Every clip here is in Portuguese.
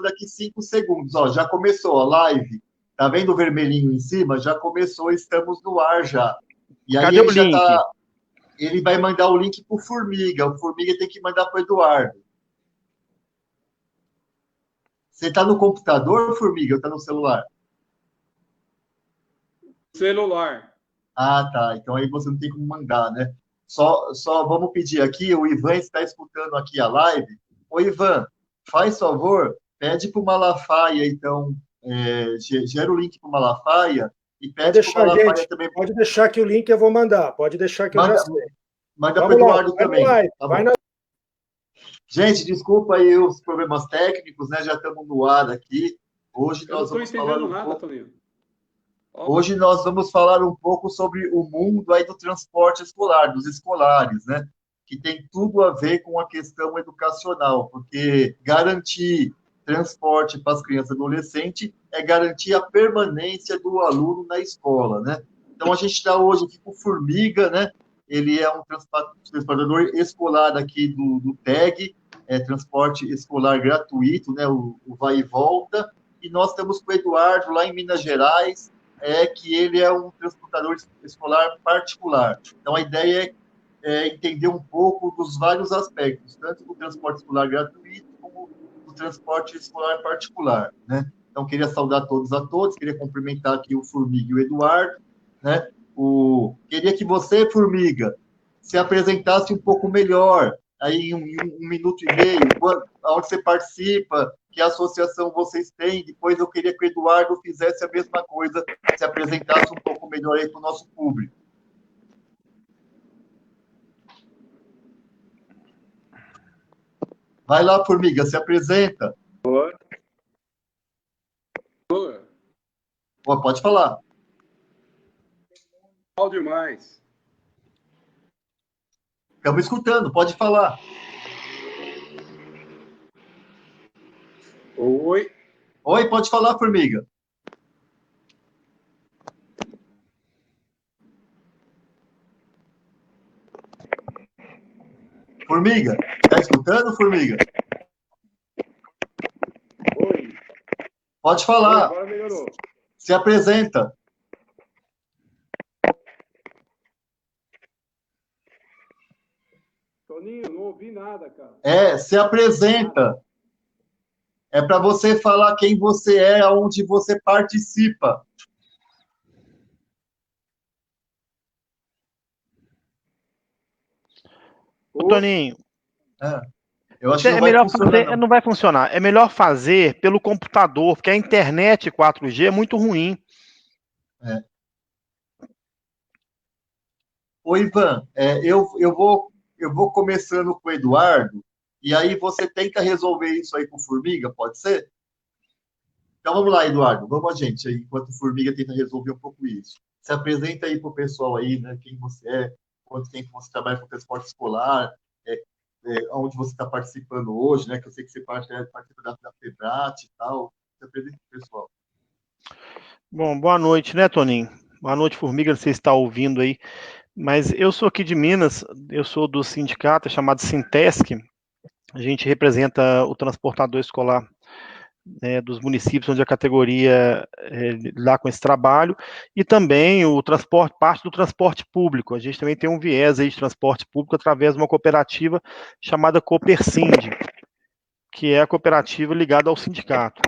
daqui 5 segundos. Ó, já começou a live. Tá vendo o vermelhinho em cima? Já começou, estamos no ar já. E aí Cadê ele o já link? tá. Ele vai mandar o link pro Formiga. O Formiga tem que mandar pro Eduardo. Você tá no computador, Formiga, ou tá no celular? Celular. Ah, tá. Então aí você não tem como mandar, né? Só vamos pedir aqui, o Ivan está escutando aqui a live. Ô, Ivan, faz favor, pede para o Malafaia, então, gera o link para o Malafaia e Pode pede para o deixar, Malafaia gente. também. Pode deixar que o link eu vou mandar. Pode deixar que eu já Manda, sei. manda para o Vamos lá, Eduardo vai na também. live, Tá vai bom. na... Gente, desculpa aí os problemas técnicos, né? Já estamos no ar aqui. Hoje Eu não nós estou vamos falar entendendo um nada, pouco. Toninho. Hoje nós vamos falar um pouco sobre o mundo aí do transporte escolar, dos escolares, né? Que tem tudo a ver com a questão educacional, porque garantir transporte para as crianças e adolescentes é garantir a permanência do aluno na escola, né? Então a gente está hoje aqui com o Formiga, né? Ele é um transportador escolar aqui do TEG, transporte escolar gratuito, né? O vai e volta. E nós estamos com o Eduardo lá em Minas Gerais, que ele é um transportador escolar particular. Então, a ideia é entender um pouco dos vários aspectos, tanto do transporte escolar gratuito como do transporte escolar particular, né? Então, queria saudar todos a todos, queria cumprimentar aqui o Formiga e o Eduardo, né? Queria que você, Formiga, se apresentasse um pouco melhor, aí em um minuto e meio, onde você participa, que associação vocês têm. Depois eu queria que o Eduardo fizesse a mesma coisa, se apresentasse um pouco melhor aí para o nosso público. Vai lá, Formiga, se apresenta. Oi. Pode falar. Áudio mais. Estamos escutando, pode falar. Oi. Oi, pode falar, Formiga. Formiga, está escutando, Formiga? Oi. Pode falar. Agora melhorou. Se apresenta. Toninho, não ouvi nada, cara. Se apresenta. É para você falar quem você é, aonde você participa. Ô, Toninho, Eu acho que não é vai melhor funcionar, fazer, não. não vai funcionar. É melhor fazer pelo computador, porque a internet 4G é muito ruim. Ô, Ivan, eu vou começando com o Eduardo, e aí você tenta resolver isso aí com o Formiga, pode ser? Então vamos lá, Eduardo, vamos a gente aí, enquanto o Formiga tenta resolver um pouco isso. Se apresenta aí para o pessoal aí, né? Quem você é, quanto tempo você trabalha com transporte escolar, onde você está participando hoje, né? Que eu sei que você participa da FEBRAT e tal. Se apresenta para o pessoal. Bom, boa noite, né, Toninho? Boa noite, Formiga, não sei se está ouvindo aí. Mas eu sou aqui de Minas, eu sou do sindicato chamado Sintesc. A gente representa o transportador escolar dos municípios onde a categoria lá com esse trabalho, e também o transporte, parte do transporte público. A gente também tem um viés aí de transporte público através de uma cooperativa chamada Copercind, que é a cooperativa ligada ao sindicato.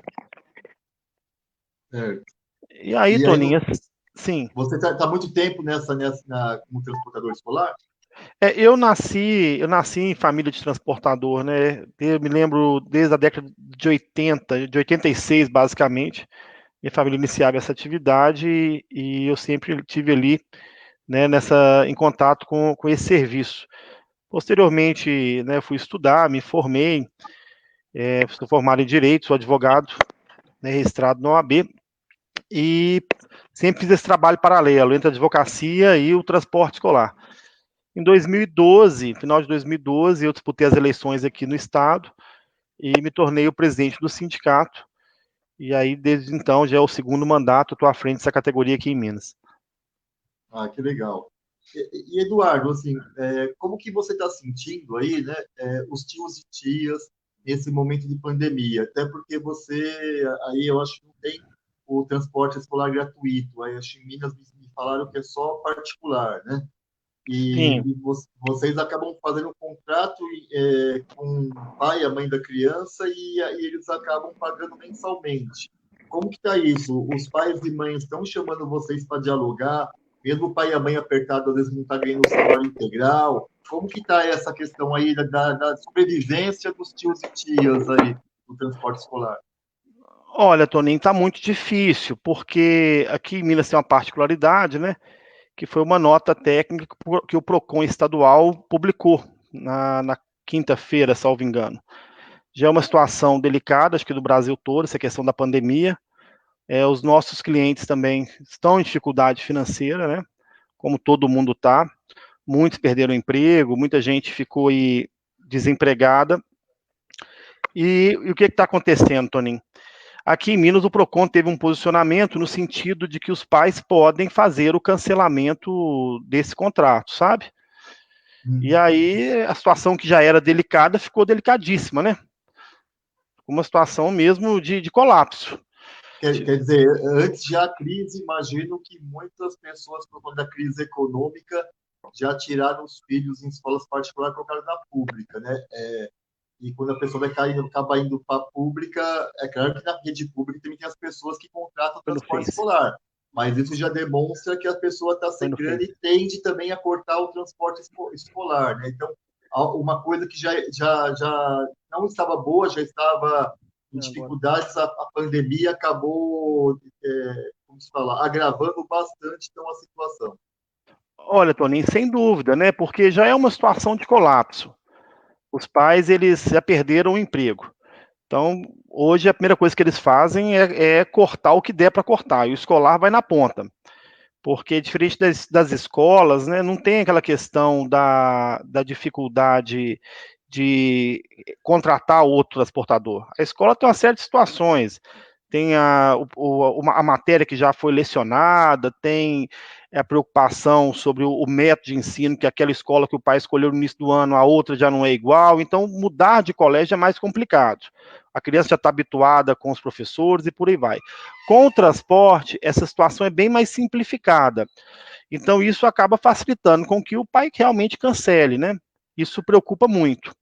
E aí, Toninho, sim. Você está há muito tempo como transportador escolar? Eu nasci em família de transportador, né? Eu me lembro desde a década de 80, de 86, basicamente. Minha família iniciava essa atividade e eu sempre tive ali, né, em contato com esse serviço. Posteriormente, né, fui estudar, me formei, sou formado em Direito, sou advogado, né, registrado na OAB, e sempre fiz esse trabalho paralelo entre a advocacia e o transporte escolar. Em 2012, final de 2012, eu disputei as eleições aqui no estado e me tornei o presidente do sindicato. E aí, desde então, já é o segundo mandato, estou à frente dessa categoria aqui em Minas. Ah, que legal. E Eduardo, assim, como que você está sentindo aí, né, os tios e tias nesse momento de pandemia? Até porque aí eu acho que não tem o transporte escolar gratuito, aí acho que em Minas me falaram que é só particular, né? Sim. E vocês acabam fazendo um contrato com o pai e a mãe da criança e eles acabam pagando mensalmente. Como que está isso? Os pais e mães estão chamando vocês para dialogar, mesmo o pai e a mãe apertado, às vezes não está ganhando o salário integral. Como que está essa questão aí da sobrevivência dos tios e tias aí do transporte escolar? Olha, Toninho, está muito difícil, porque aqui em Minas tem uma particularidade, né? Que foi uma nota técnica que o PROCON estadual publicou na quinta-feira, salvo engano. Já é uma situação delicada, acho que do Brasil todo, essa questão da pandemia. Os nossos clientes também estão em dificuldade financeira, né? Como todo mundo está. Muitos perderam o emprego, muita gente ficou aí desempregada. E o que está acontecendo, Toninho? Aqui em Minas, o PROCON teve um posicionamento no sentido de que os pais podem fazer o cancelamento desse contrato, sabe? E aí, a situação que já era delicada ficou delicadíssima, né? Uma situação mesmo de colapso. Quer dizer, antes já a crise, imagino que muitas pessoas, por conta da crise econômica, já tiraram os filhos em escolas particulares e colocaram na pública, né? E quando a pessoa acaba indo para a pública, é claro que na rede pública também tem as pessoas que contratam transporte escolar, mas isso já demonstra que a pessoa está sem grana e tende também a cortar o transporte escolar, né? Então, uma coisa que já não estava boa, já estava em dificuldades, a pandemia acabou, como se fala, agravando bastante então, a situação. Olha, Toninho, sem dúvida, né? Porque já é uma situação de colapso. Os pais, eles já perderam o emprego. Então, hoje, a primeira coisa que eles fazem é cortar o que der para cortar, e o escolar vai na ponta. Porque, diferente das escolas, né, não tem aquela questão da dificuldade de contratar outro transportador. A escola tem uma série de situações. Tem a matéria que já foi lecionada, tem a preocupação sobre o método de ensino, que aquela escola que o pai escolheu no início do ano, a outra já não é igual, então mudar de colégio é mais complicado. A criança já está habituada com os professores e por aí vai. Com o transporte, essa situação é bem mais simplificada. Então, isso acaba facilitando com que o pai realmente cancele, né? Isso preocupa muito.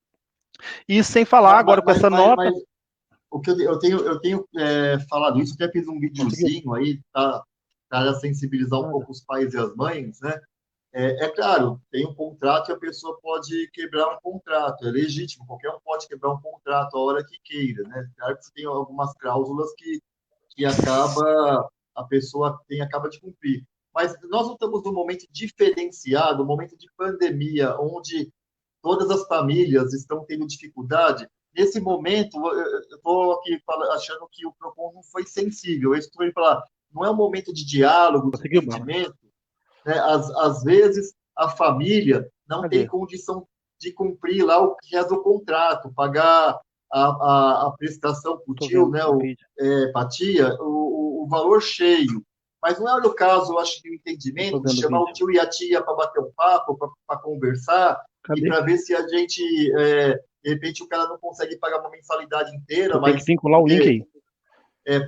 E sem falar agora com essa nota... Mas o que eu tenho falado isso, até fiz um videozinho aí para sensibilizar um pouco os pais e as mães, né? Claro, tem um contrato e a pessoa pode quebrar um contrato, é legítimo, qualquer um pode quebrar um contrato a hora que queira, né? Claro que você tem algumas cláusulas que a pessoa acaba de cumprir. Mas nós não estamos num momento diferenciado, um momento de pandemia, onde todas as famílias estão tendo dificuldade. Nesse momento, eu estou aqui achando que o PROCON não foi sensível. Eu estou indo falar, não é um momento de diálogo, de entendimento. Né? Às vezes, a família não tem condição de cumprir lá o que é do contrato, pagar a prestação para o tio, né, para a tia, o valor cheio. Mas não é o caso, eu acho, de entendimento, de chamar o tio e a tia para bater um papo, para conversar, e para ver se a gente, de repente, o cara não consegue pagar uma mensalidade inteira, mas... Tem que vincular o link aí.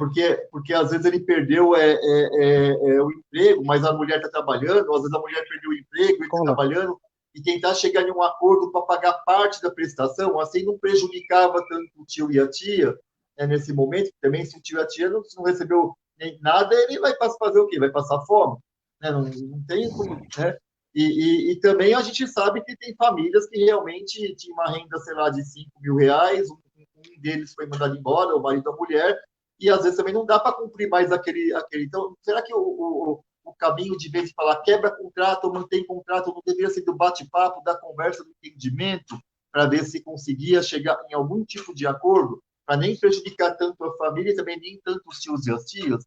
Porque às vezes ele perdeu o emprego, mas a mulher está trabalhando, às vezes a mulher perdeu o emprego, ele está trabalhando, e tentar chegar em um acordo para pagar parte da prestação, assim não prejudicava tanto o tio e a tia, né, nesse momento. Também, se o tio e a tia não recebeu nem nada, ele vai fazer o quê? Vai passar fome? Né? Não tem como, né? E também a gente sabe que tem famílias que realmente tinham uma renda, sei lá, de R$ 5.000, um deles foi mandado embora, o marido da mulher, e às vezes também não dá para cumprir mais aquele. Então, será que o caminho, de vez de falar quebra contrato, mantém contrato, não deveria ser do bate-papo, da conversa, do entendimento, para ver se conseguia chegar em algum tipo de acordo, para nem prejudicar tanto a família e também nem tanto os tios e as tias?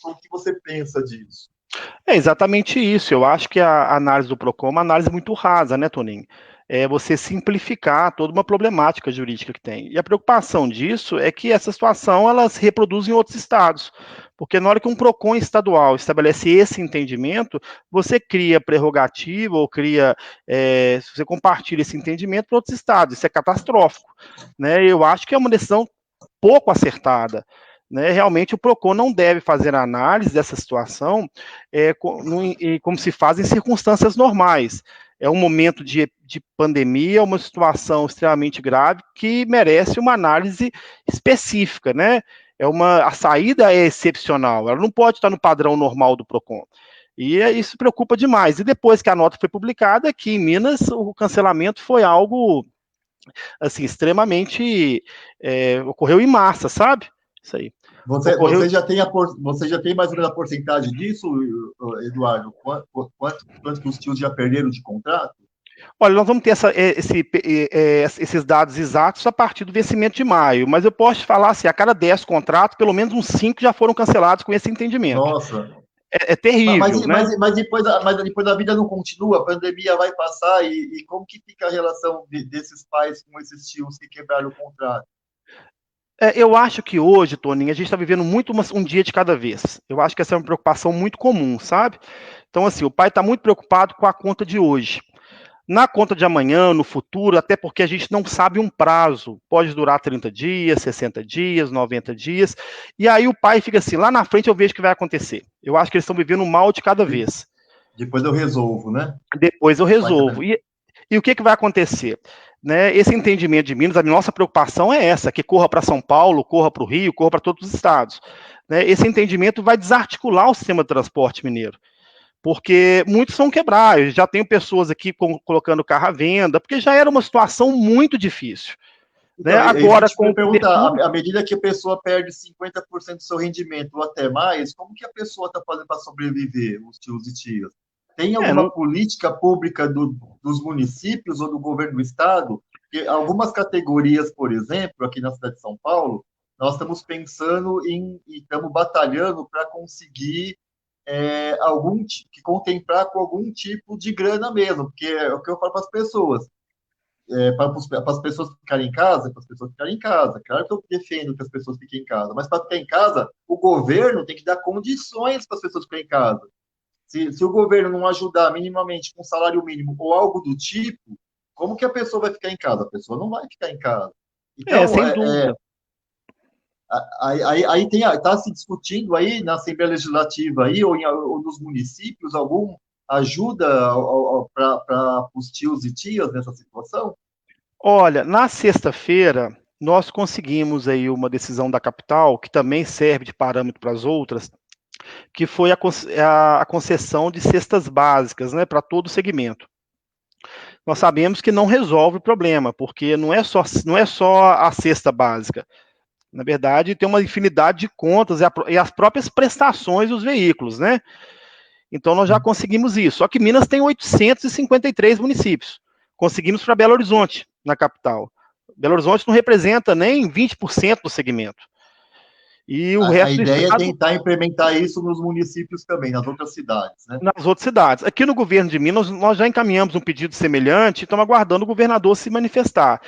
O que você pensa disso? É exatamente isso. Eu acho que a análise do PROCON é uma análise muito rasa, né, Toninho? é você simplificar toda uma problemática jurídica que tem. E a preocupação disso é que essa situação ela se reproduz em outros estados, porque na hora que um PROCON estadual estabelece esse entendimento, você cria prerrogativa ou cria, você compartilha esse entendimento para outros estados, isso é catastrófico, né? Eu acho que é uma decisão pouco acertada. Né, realmente o PROCON não deve fazer análise dessa situação como se faz em circunstâncias normais. É um momento de pandemia, uma situação extremamente grave que merece uma análise específica, né? A saída é excepcional, ela não pode estar no padrão normal do PROCON. E isso preocupa demais. E depois que a nota foi publicada, aqui em Minas, o cancelamento foi algo assim, extremamente ocorreu em massa, sabe? Isso aí. Você já tem mais ou menos a porcentagem disso, Eduardo? Quanto que os tios já perderam de contrato? Olha, nós vamos ter esses dados exatos a partir do vencimento de maio, mas eu posso te falar assim, a cada 10 contratos, pelo menos uns 5 já foram cancelados com esse entendimento. Nossa. É terrível, mas, né? Mas depois a vida não continua, a pandemia vai passar, e como que fica a relação desses pais com esses tios que quebraram o contrato? Eu acho que hoje, Toninho, a gente está vivendo muito um dia de cada vez. Eu acho que essa é uma preocupação muito comum, sabe? Então, assim, o pai está muito preocupado com a conta de hoje. Na conta de amanhã, no futuro, até porque a gente não sabe um prazo, pode durar 30 dias, 60 dias, 90 dias, e aí o pai fica assim, lá na frente eu vejo o que vai acontecer. Eu acho que eles estão vivendo um mal de cada vez. Depois eu resolvo, né? Depois eu resolvo. E o que vai acontecer? Né, esse entendimento de Minas, a nossa preocupação é essa, que corra para São Paulo, corra para o Rio, corra para todos os estados. Né, esse entendimento vai desarticular o sistema de transporte mineiro, porque muitos vão quebrar. Eu já tenho pessoas aqui colocando carro à venda, porque já era uma situação muito difícil. Então, né? Agora, com perguntar, à medida que a pessoa perde 50% do seu rendimento ou até mais, como que a pessoa está fazendo para sobreviver, os tios e tias? Tem alguma política pública dos municípios ou do governo do estado? Porque algumas categorias, por exemplo, aqui na cidade de São Paulo, nós estamos pensando e estamos batalhando para conseguir contemplar com algum tipo de grana mesmo, porque é o que eu falo para as pessoas. Para as pessoas ficarem em casa, para as pessoas ficarem em casa. Claro que eu defendo que as pessoas fiquem em casa, mas para ficar em casa, o governo tem que dar condições para as pessoas ficarem em casa. Se o governo não ajudar minimamente com salário mínimo ou algo do tipo, como que a pessoa vai ficar em casa? A pessoa não vai ficar em casa. Então, sem dúvida. Aí está se discutindo aí na Assembleia Legislativa aí, ou nos municípios alguma ajuda para os tios e tias nessa situação? Olha, na sexta-feira nós conseguimos aí uma decisão da capital que também serve de parâmetro para as outras, que foi a concessão de cestas básicas, né, para todo o segmento. Nós sabemos que não resolve o problema, porque não é só a cesta básica. Na verdade, tem uma infinidade de contas e as próprias prestações dos veículos, né? Então, nós já conseguimos isso. Só que Minas tem 853 municípios. Conseguimos para Belo Horizonte, na capital. Belo Horizonte não representa nem 20% do segmento. E o resto a ideia é tentar implementar isso nos municípios também, nas outras cidades, né? Nas outras cidades. Aqui no governo de Minas, nós já encaminhamos um pedido semelhante e estamos aguardando o governador se manifestar.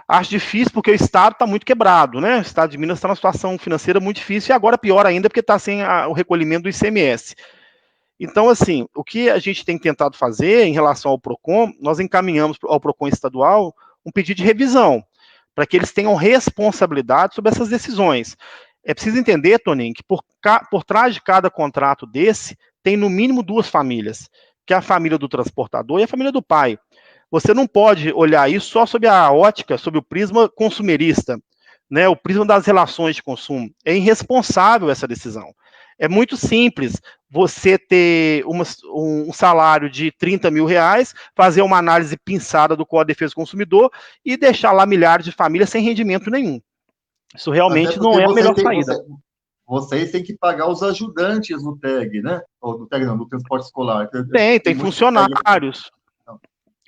Acho difícil porque o Estado está muito quebrado, né? O Estado de Minas está numa situação financeira muito difícil e agora pior ainda porque está sem o recolhimento do ICMS. Então, assim, o que a gente tem tentado fazer em relação ao PROCON, nós encaminhamos ao PROCON estadual um pedido de revisão, para que eles tenham responsabilidade sobre essas decisões. É preciso entender, Toninho, que por trás de cada contrato desse, tem no mínimo 2 famílias, que é a família do transportador e a família do pai. Você não pode olhar isso só sob a ótica, sob o prisma consumerista, né, o prisma das relações de consumo. É irresponsável essa decisão. É muito simples você ter um salário de 30 mil reais, fazer uma análise pinçada do Código de Defesa do Consumidor e deixar lá milhares de famílias sem rendimento nenhum. Isso realmente não é a melhor saída. Vocês têm que pagar os ajudantes no TEG, né? Ou do TEG não, do transporte escolar. Tem funcionários.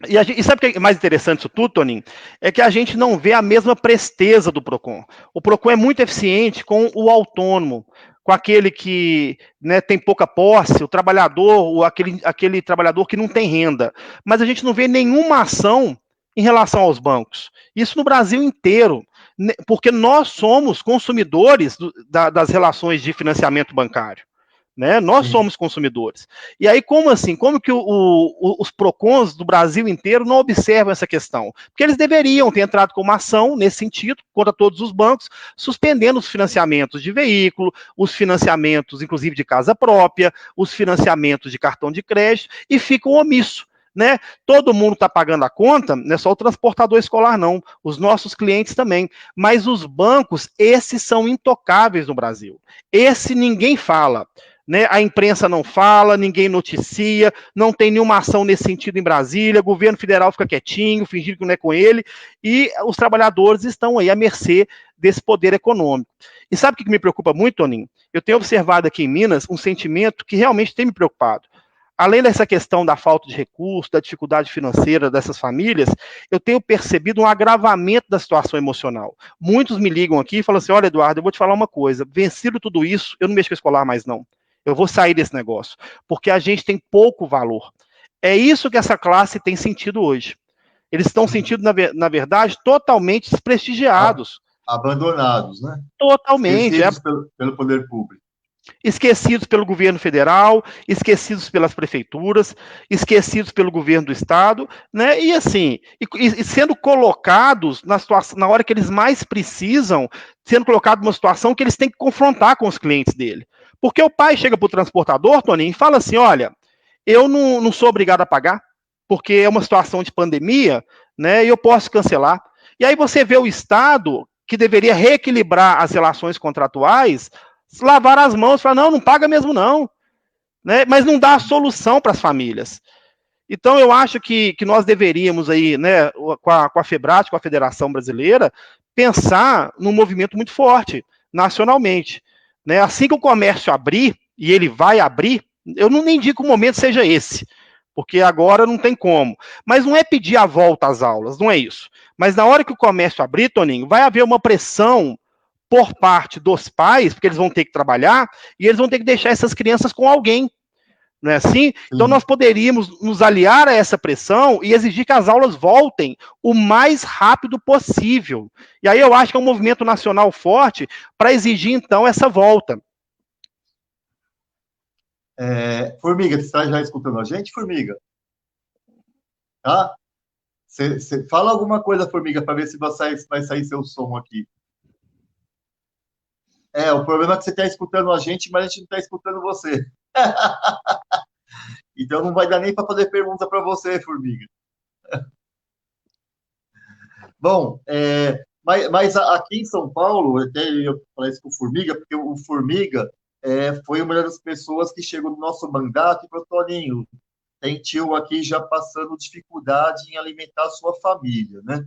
E sabe o que é mais interessante disso tudo, Toninho? É que a gente não vê a mesma presteza do PROCON. O PROCON é muito eficiente com o autônomo, com aquele que, né, tem pouca posse, o trabalhador, aquele trabalhador que não tem renda. Mas a gente não vê nenhuma ação em relação aos bancos. Isso no Brasil inteiro, porque nós somos consumidores das relações de financiamento bancário. Né? Nós somos consumidores. E aí, como assim? Como que os PROCONs do Brasil inteiro não observam essa questão? Porque eles deveriam ter entrado com uma ação nesse sentido, contra todos os bancos, suspendendo os financiamentos de veículo, os financiamentos, inclusive, de casa própria, os financiamentos de cartão de crédito, e ficam omissos. Né? Todo mundo está pagando a conta, não é só o transportador escolar, não, os nossos clientes também. Mas os bancos, esses são intocáveis no Brasil. Esse ninguém fala. Né, a imprensa não fala, ninguém noticia, não tem nenhuma ação nesse sentido em Brasília, o governo federal fica quietinho, fingindo que não é com ele, e os trabalhadores estão aí à mercê desse poder econômico. E sabe o que me preocupa muito, Toninho? Eu tenho observado aqui em Minas um sentimento que realmente tem me preocupado. Além dessa questão da falta de recursos, da dificuldade financeira dessas famílias, eu tenho percebido um agravamento da situação emocional. Muitos me ligam aqui e falam assim, olha, Eduardo, eu vou te falar uma coisa, vencido tudo isso, eu não mexo com escolar mais não. Eu vou sair desse negócio, porque a gente tem pouco valor. É isso que essa classe tem sentido hoje. Eles estão sentindo, na verdade, totalmente desprestigiados. Abandonados, né? Totalmente. Esquecidos pelo poder público. Esquecidos pelo governo federal, esquecidos pelas prefeituras, esquecidos pelo governo do estado, né? E assim, e sendo colocados na hora que eles mais precisam, sendo colocados numa situação que eles têm que confrontar com os clientes dele. Porque o pai chega para o transportador, Toninho, e fala assim, olha, eu não sou obrigado a pagar, porque é uma situação de pandemia, né, e eu posso cancelar. E aí você vê o Estado, que deveria reequilibrar as relações contratuais, lavar as mãos e falar, não paga mesmo não. Né, mas não dá a solução para as famílias. Então, eu acho que nós deveríamos aí, né, com a FEBRAT, com a Federação Brasileira, pensar num movimento muito forte, nacionalmente. Né? Assim que o comércio abrir, e ele vai abrir, eu não nem digo que o momento seja esse, porque agora não tem como. Mas não é pedir a volta às aulas, não é isso. Mas na hora que o comércio abrir, Toninho, vai haver uma pressão por parte dos pais, porque eles vão ter que trabalhar, e eles vão ter que deixar essas crianças com alguém. Não é assim? Então nós poderíamos nos aliar a essa pressão e exigir que as aulas voltem o mais rápido possível. E aí eu acho que é um movimento nacional forte para exigir, então, essa volta. Formiga, você está já escutando a gente, Formiga? Tá? Você fala alguma coisa, Formiga, para ver se vai sair seu som aqui. O problema é que você está escutando a gente, mas a gente não está escutando você. Então não vai dar nem para fazer pergunta para você, Formiga. Bom, mas aqui em São Paulo, até eu falei isso com o Formiga, porque o Formiga foi uma das pessoas que chegou no nosso mandato e falou, Toninho, tem tio aqui já passando dificuldade em alimentar a sua família, né?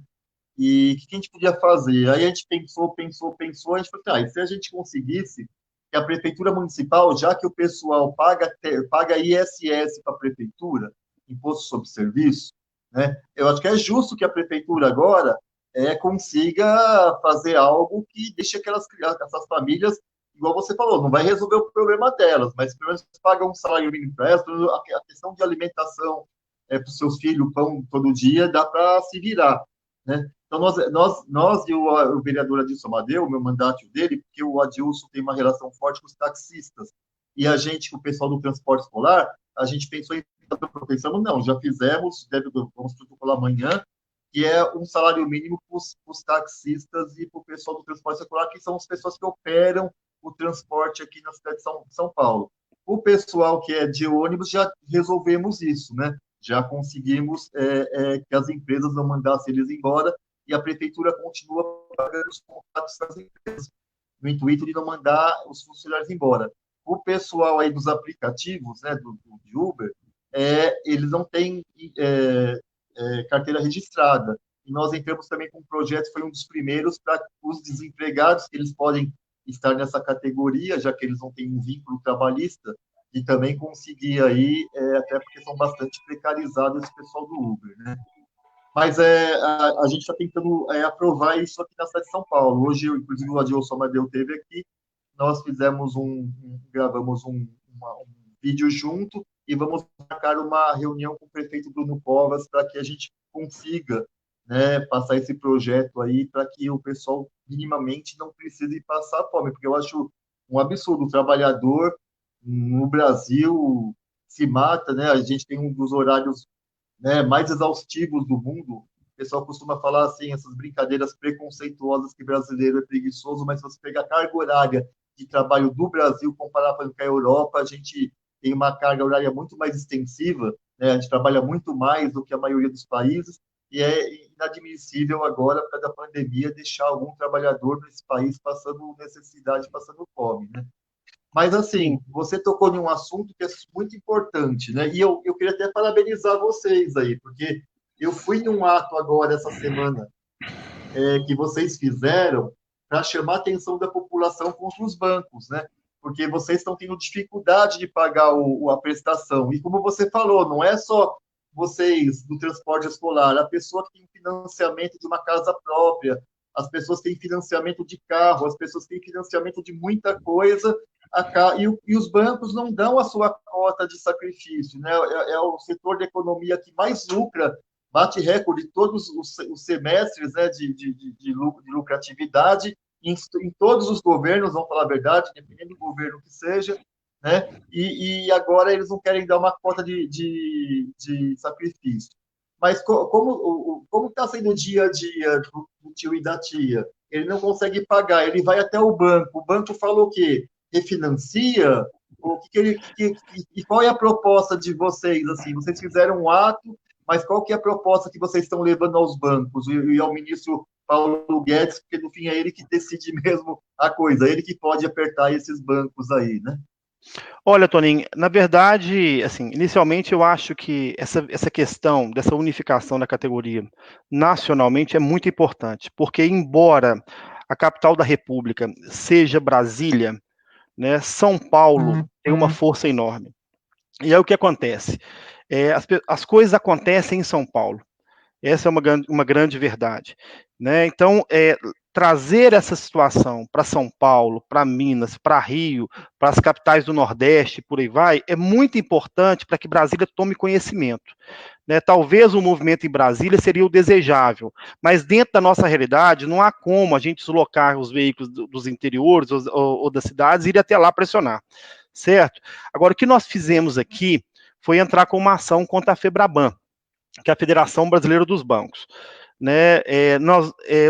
E o que a gente podia fazer? Aí a gente pensou, a gente falou, e se a gente conseguisse que a prefeitura municipal, já que o pessoal paga ISS para a prefeitura, Imposto sobre Serviço, né? Eu acho que é justo que a prefeitura agora consiga fazer algo que deixe essas famílias, igual você falou, não vai resolver o problema delas, mas pelo menos pagam um salário mínimo para elas, a questão de alimentação para os seus filhos, pão todo dia, dá para se virar, né? Então, nós e o vereador Adilson Amadeu, o meu mandato dele, porque o Adilson tem uma relação forte com os taxistas, e a gente, com o pessoal do transporte escolar, a gente pensamos, não, já fizemos, vamos protocolar amanhã, que é um salário mínimo para os taxistas e para o pessoal do transporte escolar, que são as pessoas que operam o transporte aqui na cidade de São Paulo. O pessoal que é de ônibus, já resolvemos isso, né? Já conseguimos que as empresas não mandassem eles embora e a prefeitura continua pagando os contratos das empresas, no intuito de não mandar os funcionários embora. O pessoal aí dos aplicativos, né, de Uber, eles não têm carteira registrada. E nós entramos também com um projeto, foi um dos primeiros, para os desempregados, que eles podem estar nessa categoria, já que eles não têm um vínculo trabalhista, e também conseguir aí, até porque são bastante precarizados esse pessoal do Uber, né? Mas a gente está tentando aprovar isso aqui na cidade de São Paulo. Hoje, inclusive, o Adilson Amadeu teve aqui, nós fizemos gravamos um vídeo junto e vamos marcar uma reunião com o prefeito Bruno Covas para que a gente consiga, né, passar esse projeto aí para que o pessoal minimamente não precise passar fome, porque eu acho um absurdo o trabalhador no Brasil se mata, né? A gente tem um dos horários, né, mais exaustivos do mundo. O pessoal costuma falar assim, essas brincadeiras preconceituosas que brasileiro é preguiçoso, mas se você pegar a carga horária de trabalho do Brasil comparar com a Europa, a gente tem uma carga horária muito mais extensiva, né? A gente trabalha muito mais do que a maioria dos países, e é inadmissível agora, por causa da pandemia, deixar algum trabalhador nesse país passando necessidade, passando fome, né? Mas, assim, você tocou em um assunto que é muito importante, né? E eu queria até parabenizar vocês aí, porque eu fui num ato agora, essa semana, que vocês fizeram para chamar a atenção da população contra os bancos, né? Porque vocês estão tendo dificuldade de pagar a prestação. E como você falou, não é só vocês do transporte escolar, a pessoa que tem financiamento de uma casa própria, as pessoas que têm financiamento de carro, as pessoas que têm financiamento de muita coisa, e os bancos não dão a sua cota de sacrifício, né? É o setor da economia que mais lucra, bate recorde todos os semestres, né, de lucratividade em todos os governos, vamos falar a verdade, dependendo do governo que seja, né? E agora eles não querem dar uma cota de sacrifício. Mas como está sendo o dia a dia do tio e da tia? Ele não consegue pagar, ele vai até o banco fala o quê? Refinancia? E qual é a proposta de vocês? Assim, vocês fizeram um ato, mas qual que é a proposta que vocês estão levando aos bancos e ao ministro Paulo Guedes, porque no fim é ele que decide mesmo a coisa, ele que pode apertar esses bancos aí, né? Olha, Toninho, na verdade, assim, inicialmente eu acho que essa questão dessa unificação da categoria nacionalmente é muito importante, porque embora a capital da República seja Brasília, né, São Paulo tem uma força enorme. E é o que acontece. As coisas acontecem em São Paulo. Essa é uma grande verdade, né? Então, trazer essa situação para São Paulo, para Minas, para Rio, para as capitais do Nordeste, por aí vai, é muito importante para que Brasília tome conhecimento, né? Talvez o movimento em Brasília seria o desejável, mas dentro da nossa realidade não há como a gente deslocar os veículos dos interiores ou das cidades e ir até lá pressionar, certo? Agora, o que nós fizemos aqui foi entrar com uma ação contra a FEBRABAN, que é a Federação Brasileira dos Bancos, né?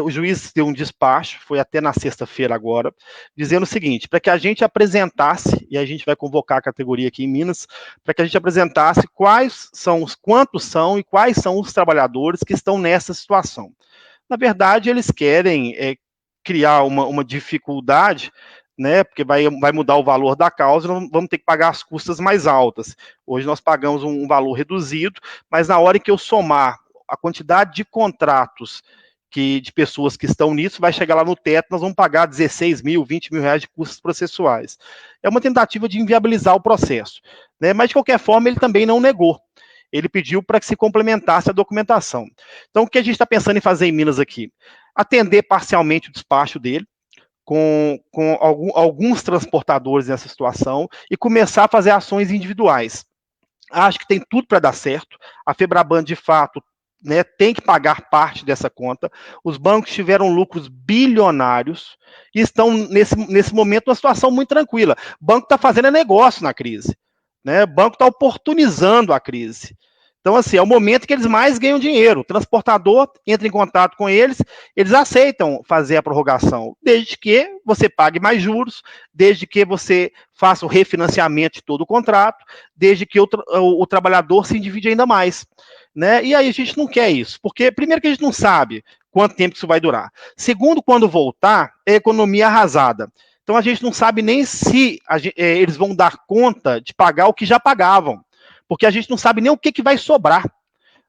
O juiz deu um despacho, foi até na sexta-feira agora, dizendo o seguinte, para que a gente apresentasse, e a gente vai convocar a categoria aqui em Minas, para que a gente apresentasse quantos são e quais são os trabalhadores que estão nessa situação. Na verdade, eles querem criar uma dificuldade, né, porque vai mudar o valor da causa, nós vamos ter que pagar as custas mais altas. Hoje nós pagamos um valor reduzido, mas na hora que eu somar a quantidade de contratos de pessoas que estão nisso, vai chegar lá no teto, nós vamos pagar 16 mil, 20 mil reais de custos processuais. É uma tentativa de inviabilizar o processo, né, mas de qualquer forma ele também não negou. Ele pediu para que se complementasse a documentação. Então, o que a gente está pensando em fazer em Minas aqui? Atender parcialmente o despacho dele, com alguns transportadores nessa situação, e começar a fazer ações individuais. Acho que tem tudo para dar certo. A FEBRABAN, de fato, né, tem que pagar parte dessa conta. Os bancos tiveram lucros bilionários e estão, nesse momento, numa situação muito tranquila. O banco está fazendo negócio na crise, né? O banco está oportunizando a crise. Então, assim, é o momento que eles mais ganham dinheiro. O transportador entra em contato com eles aceitam fazer a prorrogação, desde que você pague mais juros, desde que você faça o refinanciamento de todo o contrato, desde que o trabalhador se endivide ainda mais, né? E aí a gente não quer isso, porque primeiro que a gente não sabe quanto tempo isso vai durar. Segundo, quando voltar, é economia arrasada. Então a gente não sabe nem se eles vão dar conta de pagar o que já pagavam, porque a gente não sabe nem o que vai sobrar,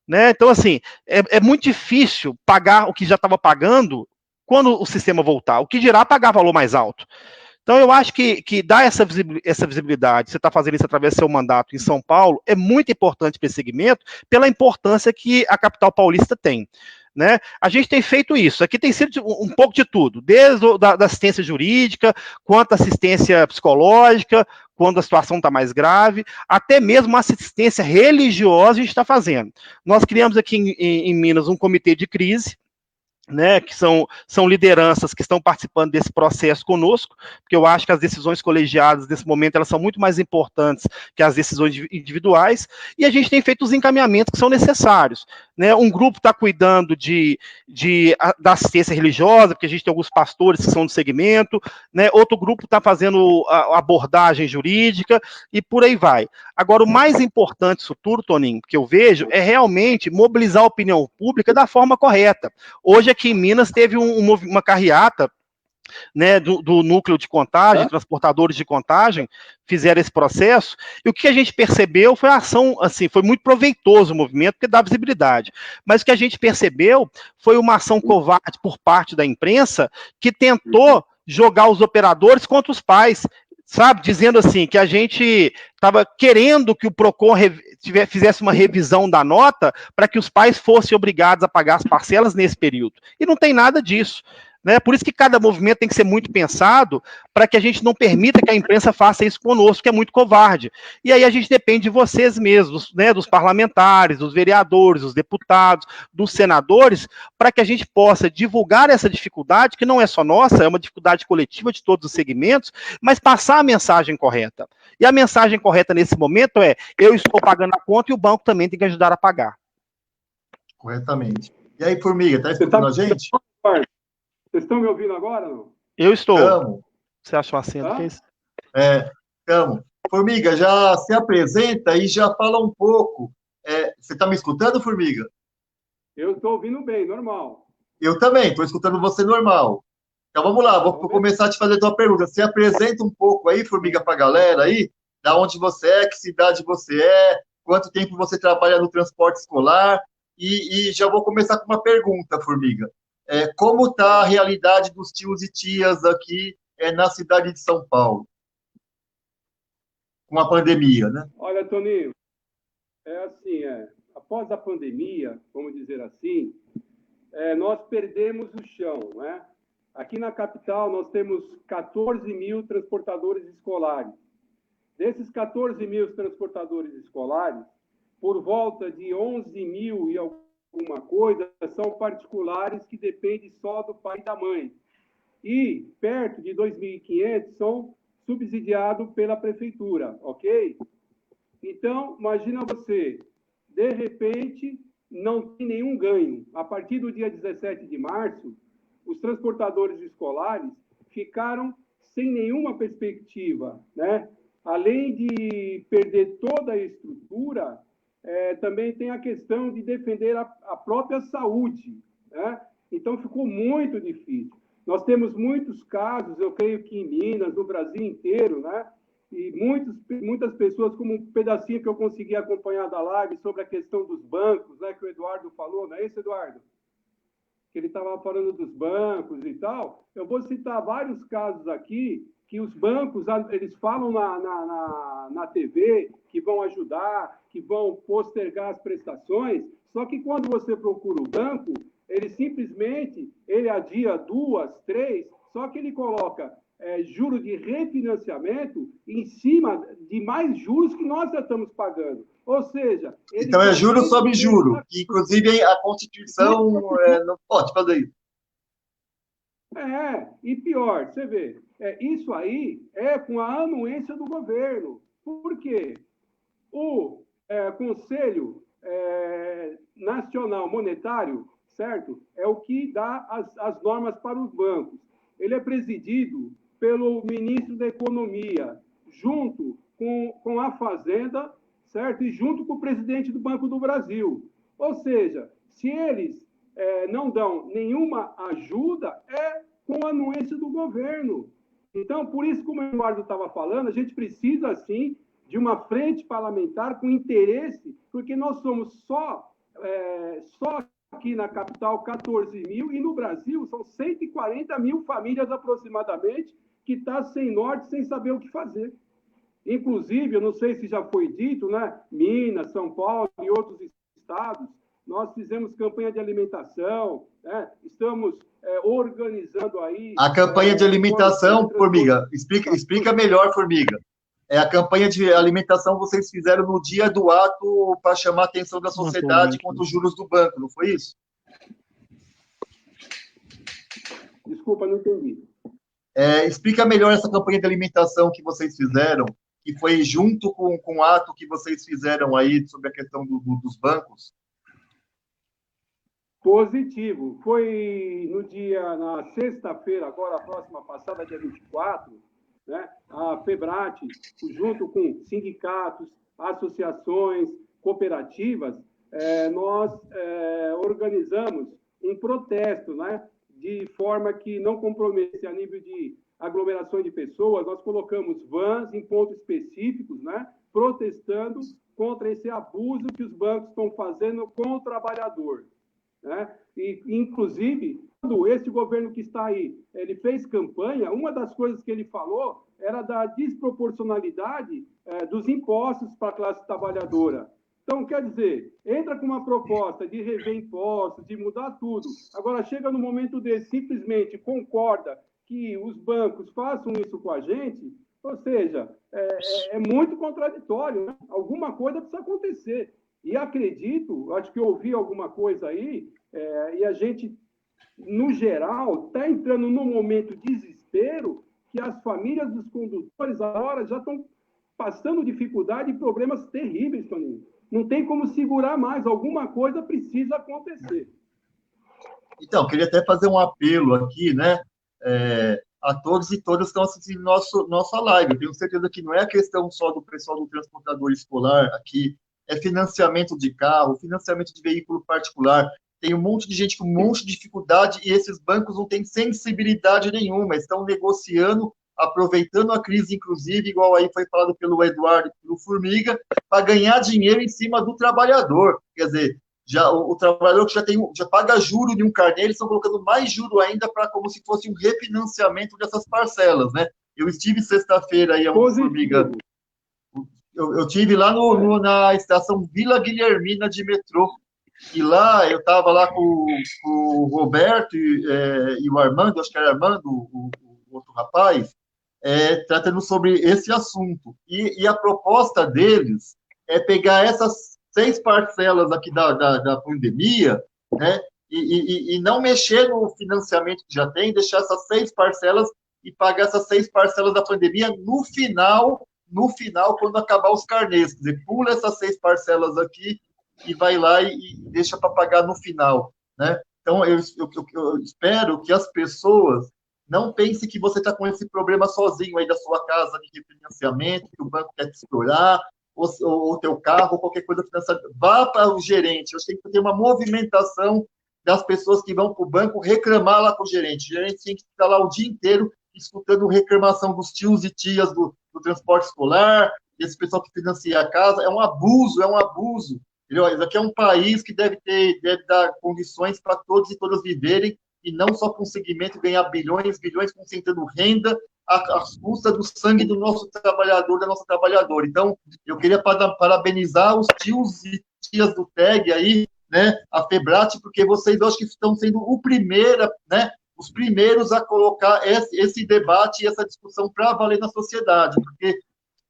né? Então, assim, é muito difícil pagar o que já estava pagando quando o sistema voltar. O que dirá pagar valor mais alto? Então, eu acho que dar essa visibilidade, você está fazendo isso através do seu mandato em São Paulo, é muito importante para esse segmento, pela importância que a capital paulista tem. né? A gente tem feito isso. Aqui tem sido um pouco de tudo, desde da assistência jurídica, quanto assistência psicológica, quando a situação está mais grave, até mesmo assistência religiosa a gente está fazendo. Nós criamos aqui em Minas um comitê de crise, né, que são lideranças que estão participando desse processo conosco, porque eu acho que as decisões colegiadas, nesse momento, elas são muito mais importantes que as decisões individuais, e a gente tem feito os encaminhamentos que são necessários, né? Um grupo está cuidando da assistência religiosa, porque a gente tem alguns pastores que são do segmento, né? Outro grupo está fazendo a abordagem jurídica, e por aí vai. Agora, o mais importante disso tudo, Toninho, que eu vejo, é realmente mobilizar a opinião pública da forma correta. Hoje, aqui em Minas, teve uma carreata, né, do núcleo de contagem, transportadores de contagem, fizeram esse processo, e o que a gente percebeu foi a ação, assim, foi muito proveitoso o movimento, porque dá visibilidade, mas o que a gente percebeu foi uma ação covarde por parte da imprensa, que tentou jogar os operadores contra os pais, sabe, dizendo assim, que a gente estava querendo que o PROCON fizesse uma revisão da nota para que os pais fossem obrigados a pagar as parcelas nesse período. E não tem nada disso. Né? Por isso que cada movimento tem que ser muito pensado para que a gente não permita que a imprensa faça isso conosco, que é muito covarde. E aí a gente depende de vocês mesmos, né? Dos parlamentares, dos vereadores, dos deputados, dos senadores, para que a gente possa divulgar essa dificuldade, que não é só nossa, é uma dificuldade coletiva de todos os segmentos, mas passar a mensagem correta. E a mensagem correta nesse momento é: eu estou pagando a conta e o banco também tem que ajudar a pagar. Corretamente. E aí, Formiga, está escutando a gente? Vocês estão me ouvindo agora, não? Eu estou. Estamos. Você achou a cena? Que é isso? Estamos. Formiga, já se apresenta e já fala um pouco. Você está me escutando, Formiga? Eu estou ouvindo bem, normal. Eu também, estou escutando você normal. Então vamos lá, vou começar a te fazer a tua pergunta. Se apresenta um pouco aí, Formiga, para a galera aí, da onde você é, que cidade você é, quanto tempo você trabalha no transporte escolar, e já vou começar com uma pergunta, Formiga. Como está a realidade dos tios e tias aqui na cidade de São Paulo? Com a pandemia, né? Olha, Toninho, após a pandemia, vamos dizer assim, nós perdemos o chão, né? Aqui na capital, nós temos 14 mil transportadores escolares. Desses 14 mil transportadores escolares, por volta de 11 mil e alguma coisa são particulares que dependem só do pai e da mãe. E perto de 2.500 são subsidiados pela prefeitura, ok? Então, imagina você, de repente, não tem nenhum ganho. A partir do dia 17 de março, os transportadores escolares ficaram sem nenhuma perspectiva, né? Além de perder toda a estrutura, também tem a questão de defender a própria saúde, né? Então, ficou muito difícil. Nós temos muitos casos, eu creio que em Minas, no Brasil inteiro, né? E muitas pessoas, como um pedacinho que eu consegui acompanhar da live sobre a questão dos bancos, né? Que o Eduardo falou, não é isso, Eduardo? Que ele estava falando dos bancos e tal. Eu vou citar vários casos aqui que os bancos, eles falam na TV que vão ajudar, que vão postergar as prestações, só que quando você procura o banco, ele simplesmente adia 2, 3, só que ele coloca juro de refinanciamento em cima de mais juros que nós já estamos pagando. Ou seja... Então é juro sobre juro, que inclusive a Constituição não pode fazer isso. E pior, você vê, isso aí é com a anuência do governo. Por quê? O Conselho Nacional Monetário, certo? É o que dá as normas para os bancos. Ele é presidido pelo ministro da Economia, junto com a Fazenda, certo? E junto com o presidente do Banco do Brasil. Ou seja, se eles não dão nenhuma ajuda, com a anuência do governo. Então, por isso, como o Eduardo estava falando, a gente precisa, sim, de uma frente parlamentar com interesse, porque nós somos só aqui na capital 14 mil, e no Brasil são 140 mil famílias aproximadamente que estão sem norte, sem saber o que fazer. Inclusive, eu não sei se já foi dito, né? Minas, São Paulo e outros estados, nós fizemos campanha de alimentação, né? Estamos organizando aí... A campanha de alimentação, Formiga, explica melhor, Formiga. A campanha de alimentação vocês fizeram no dia do ato para chamar a atenção da sociedade contra os juros do banco, não foi isso? Desculpa, não entendi. Explica melhor essa campanha de alimentação que vocês fizeram, que foi junto com o ato que vocês fizeram aí sobre a questão dos bancos. Positivo. Foi na sexta-feira, agora a próxima passada, dia 24, né, a FEBRAT, junto com sindicatos, associações, cooperativas, nós organizamos um protesto, né, de forma que não comprometesse a nível de aglomeração de pessoas. Nós colocamos vans em pontos específicos, né, protestando contra esse abuso que os bancos estão fazendo com o trabalhador. Né? E, inclusive, quando esse governo que está aí, ele fez campanha, uma das coisas que ele falou era da desproporcionalidade dos impostos para a classe trabalhadora. Então, quer dizer, entra com uma proposta de rever impostos, de mudar tudo. Agora, chega no momento desse, simplesmente concorda que os bancos façam isso com a gente, ou seja, é muito contraditório, né? Alguma coisa precisa acontecer. E acredito, acho que eu ouvi alguma coisa aí, e a gente, no geral, está entrando num momento de desespero que as famílias dos condutores agora já estão passando dificuldade e problemas terríveis, Toninho. Não tem como segurar mais, alguma coisa precisa acontecer. Então, queria até fazer um apelo aqui, né, a todos e todas que estão assistindo nossa live. Eu tenho certeza que não é a questão só do pessoal do transportador escolar aqui, é financiamento de carro, financiamento de veículo particular. Tem um monte de gente com um monte de dificuldade e esses bancos não têm sensibilidade nenhuma, estão negociando, aproveitando a crise, inclusive, igual aí foi falado pelo Eduardo e pelo Formiga, para ganhar dinheiro em cima do trabalhador. Quer dizer, o trabalhador que já paga juro de um carnê, eles estão colocando mais juro ainda para como se fosse um refinanciamento dessas parcelas, né? Eu estive sexta-feira aí, Formiga. Eu estive lá na estação Vila Guilhermina de metrô, e lá eu estava lá com o Roberto e o Armando, acho que era Armando, o outro rapaz, tratando sobre esse assunto. E a proposta deles é pegar essas 6 parcelas aqui da pandemia, né, e não mexer no financiamento que já tem, deixar essas 6 parcelas e pagar essas 6 parcelas da pandemia no final, quando acabar os carnês. Quer dizer, pula essas 6 parcelas aqui e vai lá e deixa para pagar no final, né? Então, eu espero que as pessoas não pensem que você está com esse problema sozinho aí da sua casa de refinanciamento, que o banco quer te explorar, ou teu carro, ou qualquer coisa financiada. Vá para o gerente. Eu acho que tem que ter uma movimentação das pessoas que vão para o banco reclamar lá com o gerente. O gerente tem que estar lá o dia inteiro escutando reclamação dos tios e tias do transporte escolar, desse pessoal que financia a casa. É um abuso. Entendeu? Isso aqui é um país que deve dar condições para todos e todas viverem, e não só para um segmento ganhar bilhões, concentrando renda às custas do sangue do nosso trabalhador, da nossa trabalhadora. Então, eu queria parabenizar os tios e tias do TEG aí, né, a FEBRAT, porque vocês, eu acho que estão sendo os primeiros a colocar esse debate e essa discussão para valer na sociedade, porque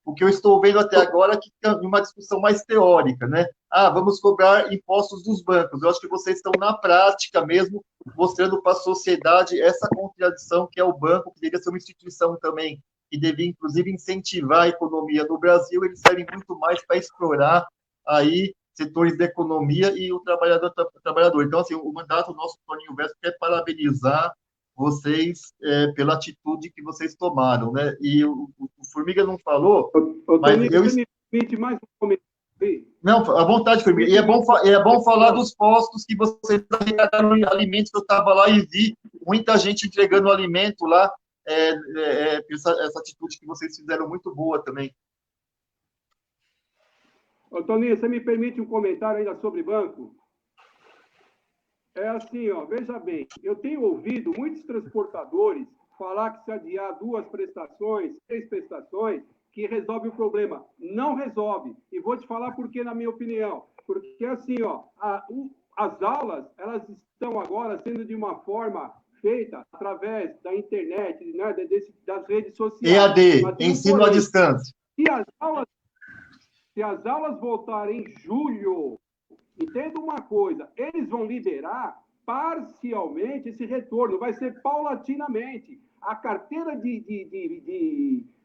o que eu estou vendo até agora é que tem uma discussão mais teórica, né? Vamos cobrar impostos dos bancos. Eu acho que vocês estão na prática mesmo, mostrando para a sociedade essa contradição que é o banco, que deveria ser uma instituição também, que devia, inclusive, incentivar a economia no Brasil. Eles servem muito mais para explorar aí setores da economia e o trabalhador. Então, assim, o mandato nosso, Toninho Vesco, quer parabenizar vocês pela atitude que vocês tomaram, né? E o Formiga não falou, mas me permite mais um comentário. Não, à vontade, Formiga. E é bom falar dos postos que vocês arrecadaram alimentos, que eu estava lá e vi muita gente entregando alimento lá, essa atitude que vocês fizeram muito boa também. Toninho, você me permite um comentário ainda sobre banco? É assim, veja bem, eu tenho ouvido muitos transportadores falar que se adiar 2 prestações, 3 prestações, que resolve o problema. Não resolve. E vou te falar por quê, na minha opinião. Porque, assim, as aulas, elas estão agora sendo de uma forma feita através da internet, né, das redes sociais. EAD, ensino à distância. Se as aulas voltarem em julho, entenda uma coisa, eles vão liberar parcialmente esse retorno, vai ser paulatinamente. A carteira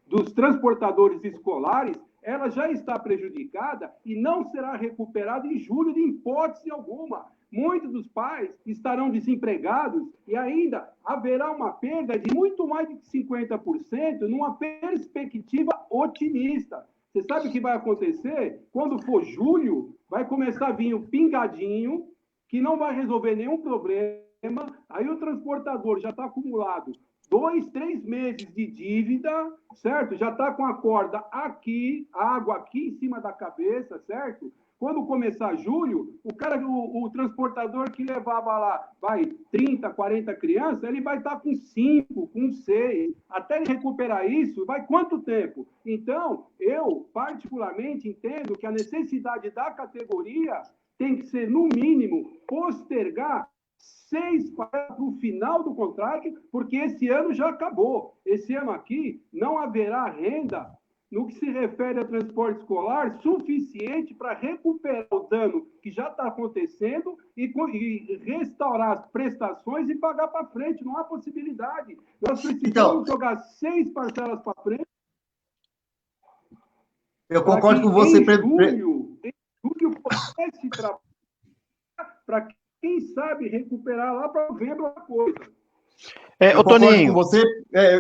dos transportadores escolares, ela já está prejudicada e não será recuperada em julho de hipótese alguma. Muitos dos pais estarão desempregados e ainda haverá uma perda de muito mais de 50% numa perspectiva otimista. Você sabe o que vai acontecer? Quando for julho, vai começar a vir o pingadinho, que não vai resolver nenhum problema, aí o transportador já está acumulado 2, 3 meses de dívida, certo? Já está com a corda aqui, a água aqui em cima da cabeça, certo? Quando começar julho, o transportador que levava lá, 30, 40 crianças, ele vai estar com 5, com 6. Até ele recuperar isso, vai quanto tempo? Então, eu, particularmente, entendo que a necessidade da categoria tem que ser, no mínimo, postergar 6 para o final do contrato, porque esse ano já acabou. Esse ano aqui não haverá renda no que se refere a transporte escolar suficiente para recuperar o dano que já está acontecendo e restaurar as prestações e pagar para frente. Não há possibilidade. Nós precisamos jogar 6 parcelas para frente. Eu concordo com você. Em julho esse trabalho para quem sabe recuperar lá para novembro a coisa. Eu concordo com você.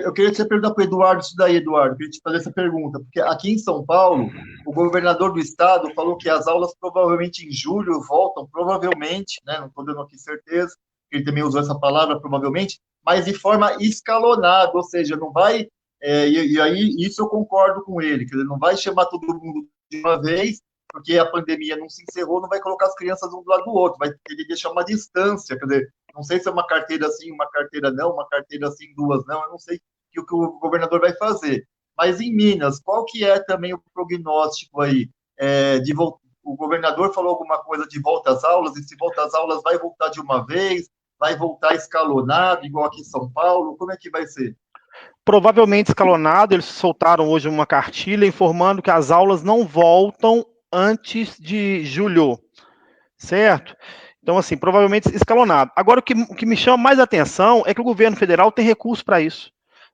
Eu queria te perguntar para o Eduardo isso daí, Eduardo. Eu queria te fazer essa pergunta, porque aqui em São Paulo, o governador do estado falou que as aulas provavelmente em julho voltam, provavelmente, né? Não estou dando aqui certeza, ele também usou essa palavra, provavelmente, mas de forma escalonada, ou seja, não vai. E aí, isso eu concordo com ele, que ele não vai chamar todo mundo de uma vez, porque a pandemia não se encerrou, não vai colocar as crianças um do lado do outro, vai ter que deixar uma distância, quer dizer, não sei se é uma carteira assim, uma carteira não, uma carteira assim, 2 não, eu não sei o que o governador vai fazer. Mas em Minas, qual que é também o prognóstico aí? O governador falou alguma coisa de volta às aulas, e se volta às aulas vai voltar de uma vez, vai voltar escalonado, igual aqui em São Paulo, como é que vai ser? Provavelmente escalonado, eles soltaram hoje uma cartilha informando que as aulas não voltam antes de julho, certo? Então, assim, provavelmente escalonado. Agora, o que me chama mais atenção é que o governo federal tem recurso para isso,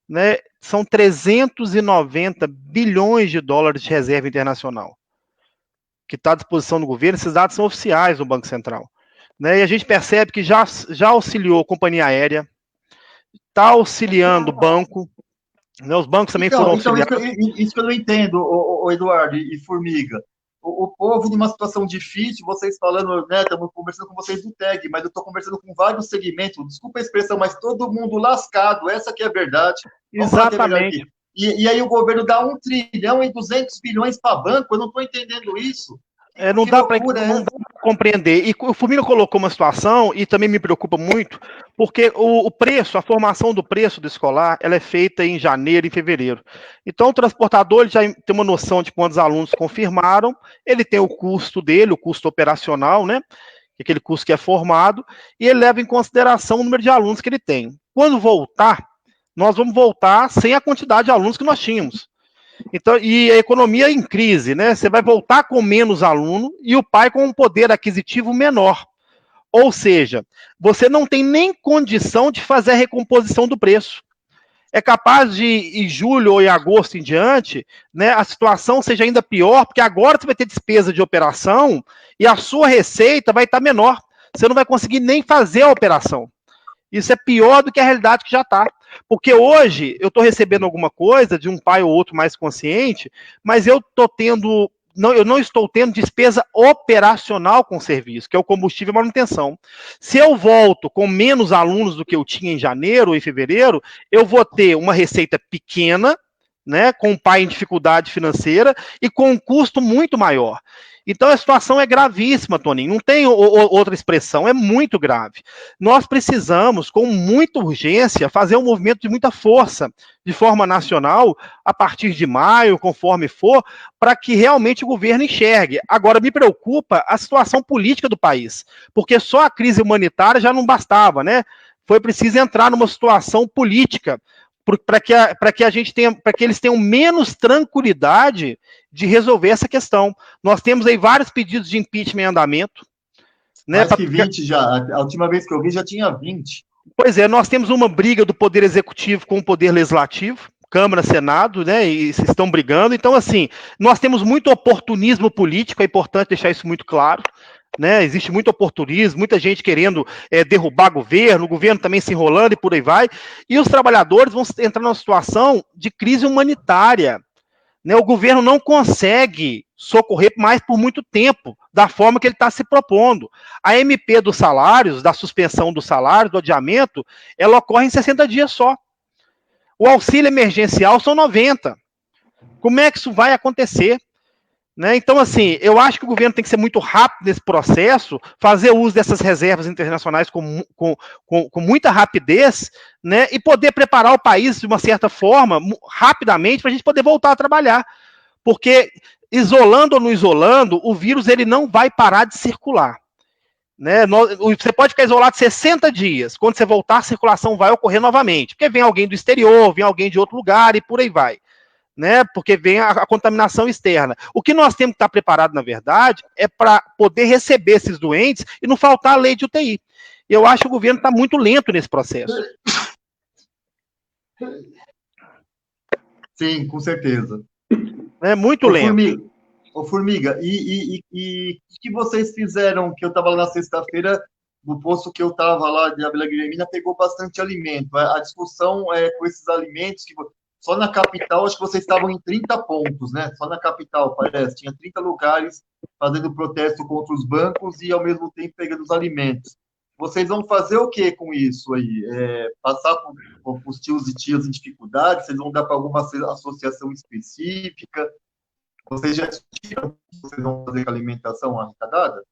né? São 390 bilhões de dólares de reserva internacional que está à disposição do governo. Esses dados são oficiais do Banco Central, né? E a gente percebe que já auxiliou a companhia aérea, está auxiliando o banco, né? Os bancos também foram auxiliados. Isso que eu não entendo, Eduardo e Formiga. O povo numa situação difícil, vocês falando, né, estamos conversando com vocês do TEG, mas eu estou conversando com vários segmentos, desculpa a expressão, mas todo mundo lascado, essa que é a verdade. Exatamente. E aí o governo dá 1 trilhão e 200 bilhões para banco, eu não estou entendendo isso. Não dá para compreender. E o Formiga colocou uma situação, e também me preocupa muito, porque o preço, a formação do preço do escolar, ela é feita em janeiro e fevereiro. Então, o transportador ele já tem uma noção de quantos alunos confirmaram, ele tem o custo dele, o custo operacional, né? Aquele custo que é formado, e ele leva em consideração o número de alunos que ele tem. Quando voltar, nós vamos voltar sem a quantidade de alunos que nós tínhamos. Então, e a economia em crise, né? Você vai voltar com menos aluno e o pai com um poder aquisitivo menor. Ou seja, você não tem nem condição de fazer a recomposição do preço. É capaz de, em julho ou em agosto em diante, né, a situação seja ainda pior, porque agora você vai ter despesa de operação e a sua receita vai estar menor. Você não vai conseguir nem fazer a operação. Isso é pior do que a realidade que já está. Porque hoje eu estou recebendo alguma coisa de um pai ou outro mais consciente, mas eu não estou tendo despesa operacional com o serviço, que é o combustível e manutenção. Se eu volto com menos alunos do que eu tinha em janeiro ou em fevereiro, eu vou ter uma receita pequena, né, com o pai em dificuldade financeira e com um custo muito maior. Então a situação é gravíssima, Toninho, não tem outra expressão, é muito grave. Nós precisamos, com muita urgência, fazer um movimento de muita força, de forma nacional, a partir de maio, conforme for, para que realmente o governo enxergue. Agora, me preocupa a situação política do país, porque só a crise humanitária já não bastava, né? Foi preciso entrar numa situação política para que a gente tenha, para que eles tenham menos tranquilidade de resolver essa questão. Nós temos aí vários pedidos de impeachment em andamento, né? Mais que 20 já. A última vez que eu vi já tinha 20. Pois é, nós temos uma briga do Poder Executivo com o Poder Legislativo, Câmara, Senado, né, e estão brigando. Então, assim, nós temos muito oportunismo político, é importante deixar isso muito claro, né, existe muito oportunismo, muita gente querendo derrubar governo, o governo também se enrolando e por aí vai, e os trabalhadores vão entrar numa situação de crise humanitária, né, o governo não consegue socorrer mais por muito tempo, da forma que ele está se propondo. A MP dos salários, da suspensão do salário, do adiamento, ela ocorre em 60 dias só. O auxílio emergencial são 90. Como é que isso vai acontecer? Né? Então, assim, eu acho que o governo tem que ser muito rápido nesse processo, fazer uso dessas reservas internacionais com muita rapidez, né? E poder preparar o país de uma certa forma, rapidamente, para a gente poder voltar a trabalhar. Porque, isolando ou não isolando, o vírus ele não vai parar de circular. Né? Você pode ficar isolado 60 dias, quando você voltar, a circulação vai ocorrer novamente, porque vem alguém do exterior, vem alguém de outro lugar e por aí vai. Né, porque vem a contaminação externa. O que nós temos que estar preparado, na verdade, é para poder receber esses doentes e não faltar a lei de UTI. Eu acho que o governo está muito lento nesse processo. Sim, com certeza. É muito lento. Formiga, e o que vocês fizeram, que eu estava lá na sexta-feira, no posto que eu estava lá de Vila Guilhermina, pegou bastante alimento. A discussão é com esses alimentos que... Só na capital, acho que vocês estavam em 30 pontos, né? Só na capital, parece. Tinha 30 lugares fazendo protesto contra os bancos e, ao mesmo tempo, pegando os alimentos. Vocês vão fazer o que com isso aí? Passar para os tios e tias em dificuldade? Vocês vão dar para alguma associação específica? Vocês já discutiram o que vocês vão fazer com a alimentação arrecadada?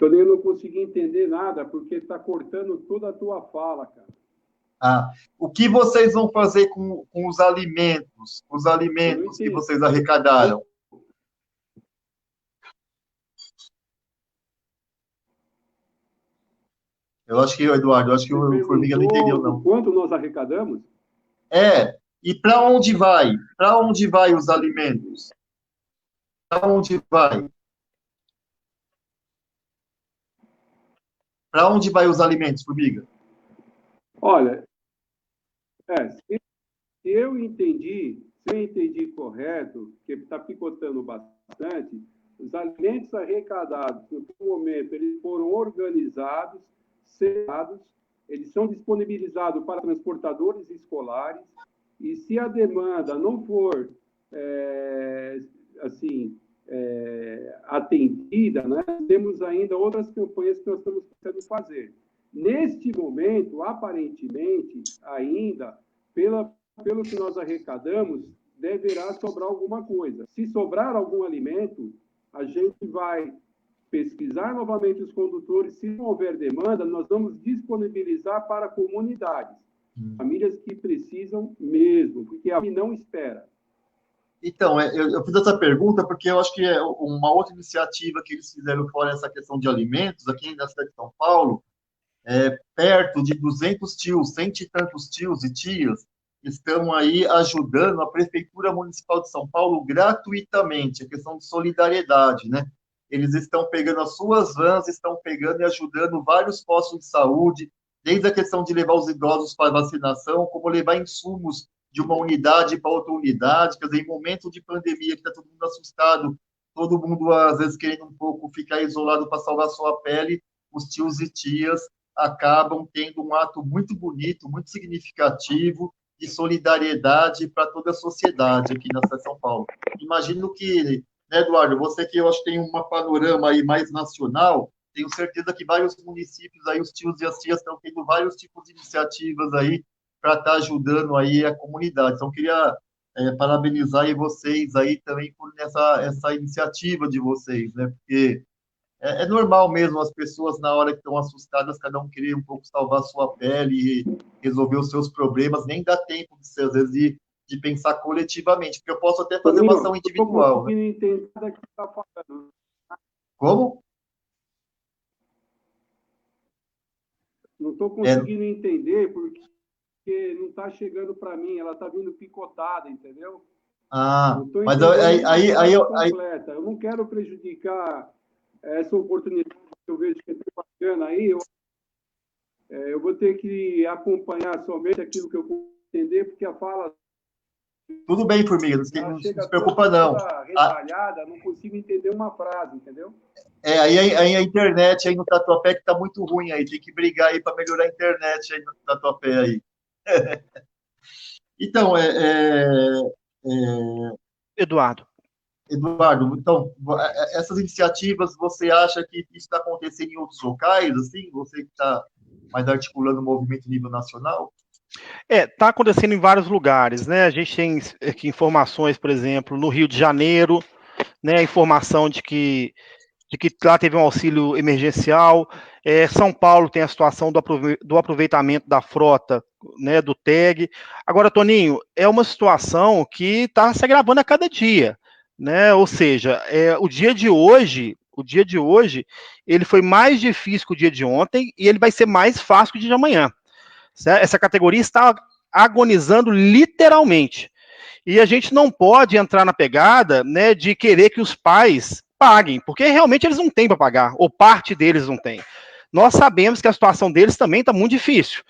Eu não consegui entender nada, porque está cortando toda a tua fala, cara. O que vocês vão fazer com os alimentos? Os alimentos que vocês arrecadaram? Eu acho que, Eduardo, o Formiga não entendeu, não. Quanto nós arrecadamos? E para onde vai? Para onde vai os alimentos? Para onde vai? Para onde vai os alimentos, Formiga? Olha, se eu entendi correto, que está picotando bastante, os alimentos arrecadados, no momento, eles foram organizados, selados, eles são disponibilizados para transportadores escolares, e se a demanda não for, atendida, né? Temos ainda outras campanhas que nós estamos tentando fazer. Neste momento, aparentemente, ainda, pelo que nós arrecadamos, deverá sobrar alguma coisa. Se sobrar algum alimento, a gente vai pesquisar novamente os condutores. Se não houver demanda, nós vamos disponibilizar para comunidades, famílias que precisam mesmo, porque a família não espera. Então, eu fiz essa pergunta porque eu acho que é uma outra iniciativa que eles fizeram fora essa questão de alimentos, aqui na cidade de São Paulo, perto de 200 tios, 100 e tantos tios e tias, estão aí ajudando a Prefeitura Municipal de São Paulo gratuitamente, a questão de solidariedade, né? Eles estão pegando as suas vans, estão pegando e ajudando vários postos de saúde, desde a questão de levar os idosos para vacinação, como levar insumos de uma unidade para outra unidade, quer dizer, em momento de pandemia, que está todo mundo assustado, todo mundo, às vezes, querendo um pouco ficar isolado para salvar sua pele, os tios e tias acabam tendo um ato muito bonito, muito significativo, de solidariedade para toda a sociedade aqui na cidade de São Paulo. Imagino que, né, Eduardo, você que eu acho que tem um panorama aí mais nacional, tenho certeza que vários municípios aí, os tios e as tias estão tendo vários tipos de iniciativas aí para estar ajudando aí a comunidade. Então, queria parabenizar aí vocês aí também por essa iniciativa de vocês, né? Porque é normal mesmo as pessoas, na hora que estão assustadas, cada um querer um pouco salvar a sua pele e resolver os seus problemas, nem dá tempo, às vezes, de pensar coletivamente, porque eu posso até fazer uma ação individual. Não estou conseguindo entender nada que você está falando. Como? Não estou conseguindo entender porque não está chegando para mim, ela está vindo picotada, entendeu? Ah, não mas aí completa. Eu não quero prejudicar essa oportunidade que eu vejo que é bacana aí. Eu vou ter que acompanhar somente aquilo que eu vou entender, porque a fala... Tudo bem, Formiga, não se preocupa, não. Retalhada, não consigo entender uma frase, entendeu? Aí a internet aí no Tatuapé que está muito ruim aí, tem que brigar aí para melhorar a internet aí no Tatuapé aí. Então, Eduardo, então, essas iniciativas, você acha que isso está acontecendo em outros locais, assim? Você que está mais articulando o movimento a nível nacional? está acontecendo em vários lugares, né? A gente tem aqui informações, por exemplo, no Rio de Janeiro, né? A informação de que lá teve um auxílio emergencial. São Paulo tem a situação do aproveitamento da frota, né? Do TEG. Agora, Toninho, é uma situação que está se agravando a cada dia, né? Ou seja, o dia de hoje, ele foi mais difícil que o dia de ontem e ele vai ser mais fácil que o dia de amanhã. Essa categoria está agonizando literalmente. E a gente não pode entrar na pegada, né, de querer que os pais paguem, porque realmente eles não têm para pagar, ou parte deles não tem. Nós sabemos que a situação deles também está muito difícil.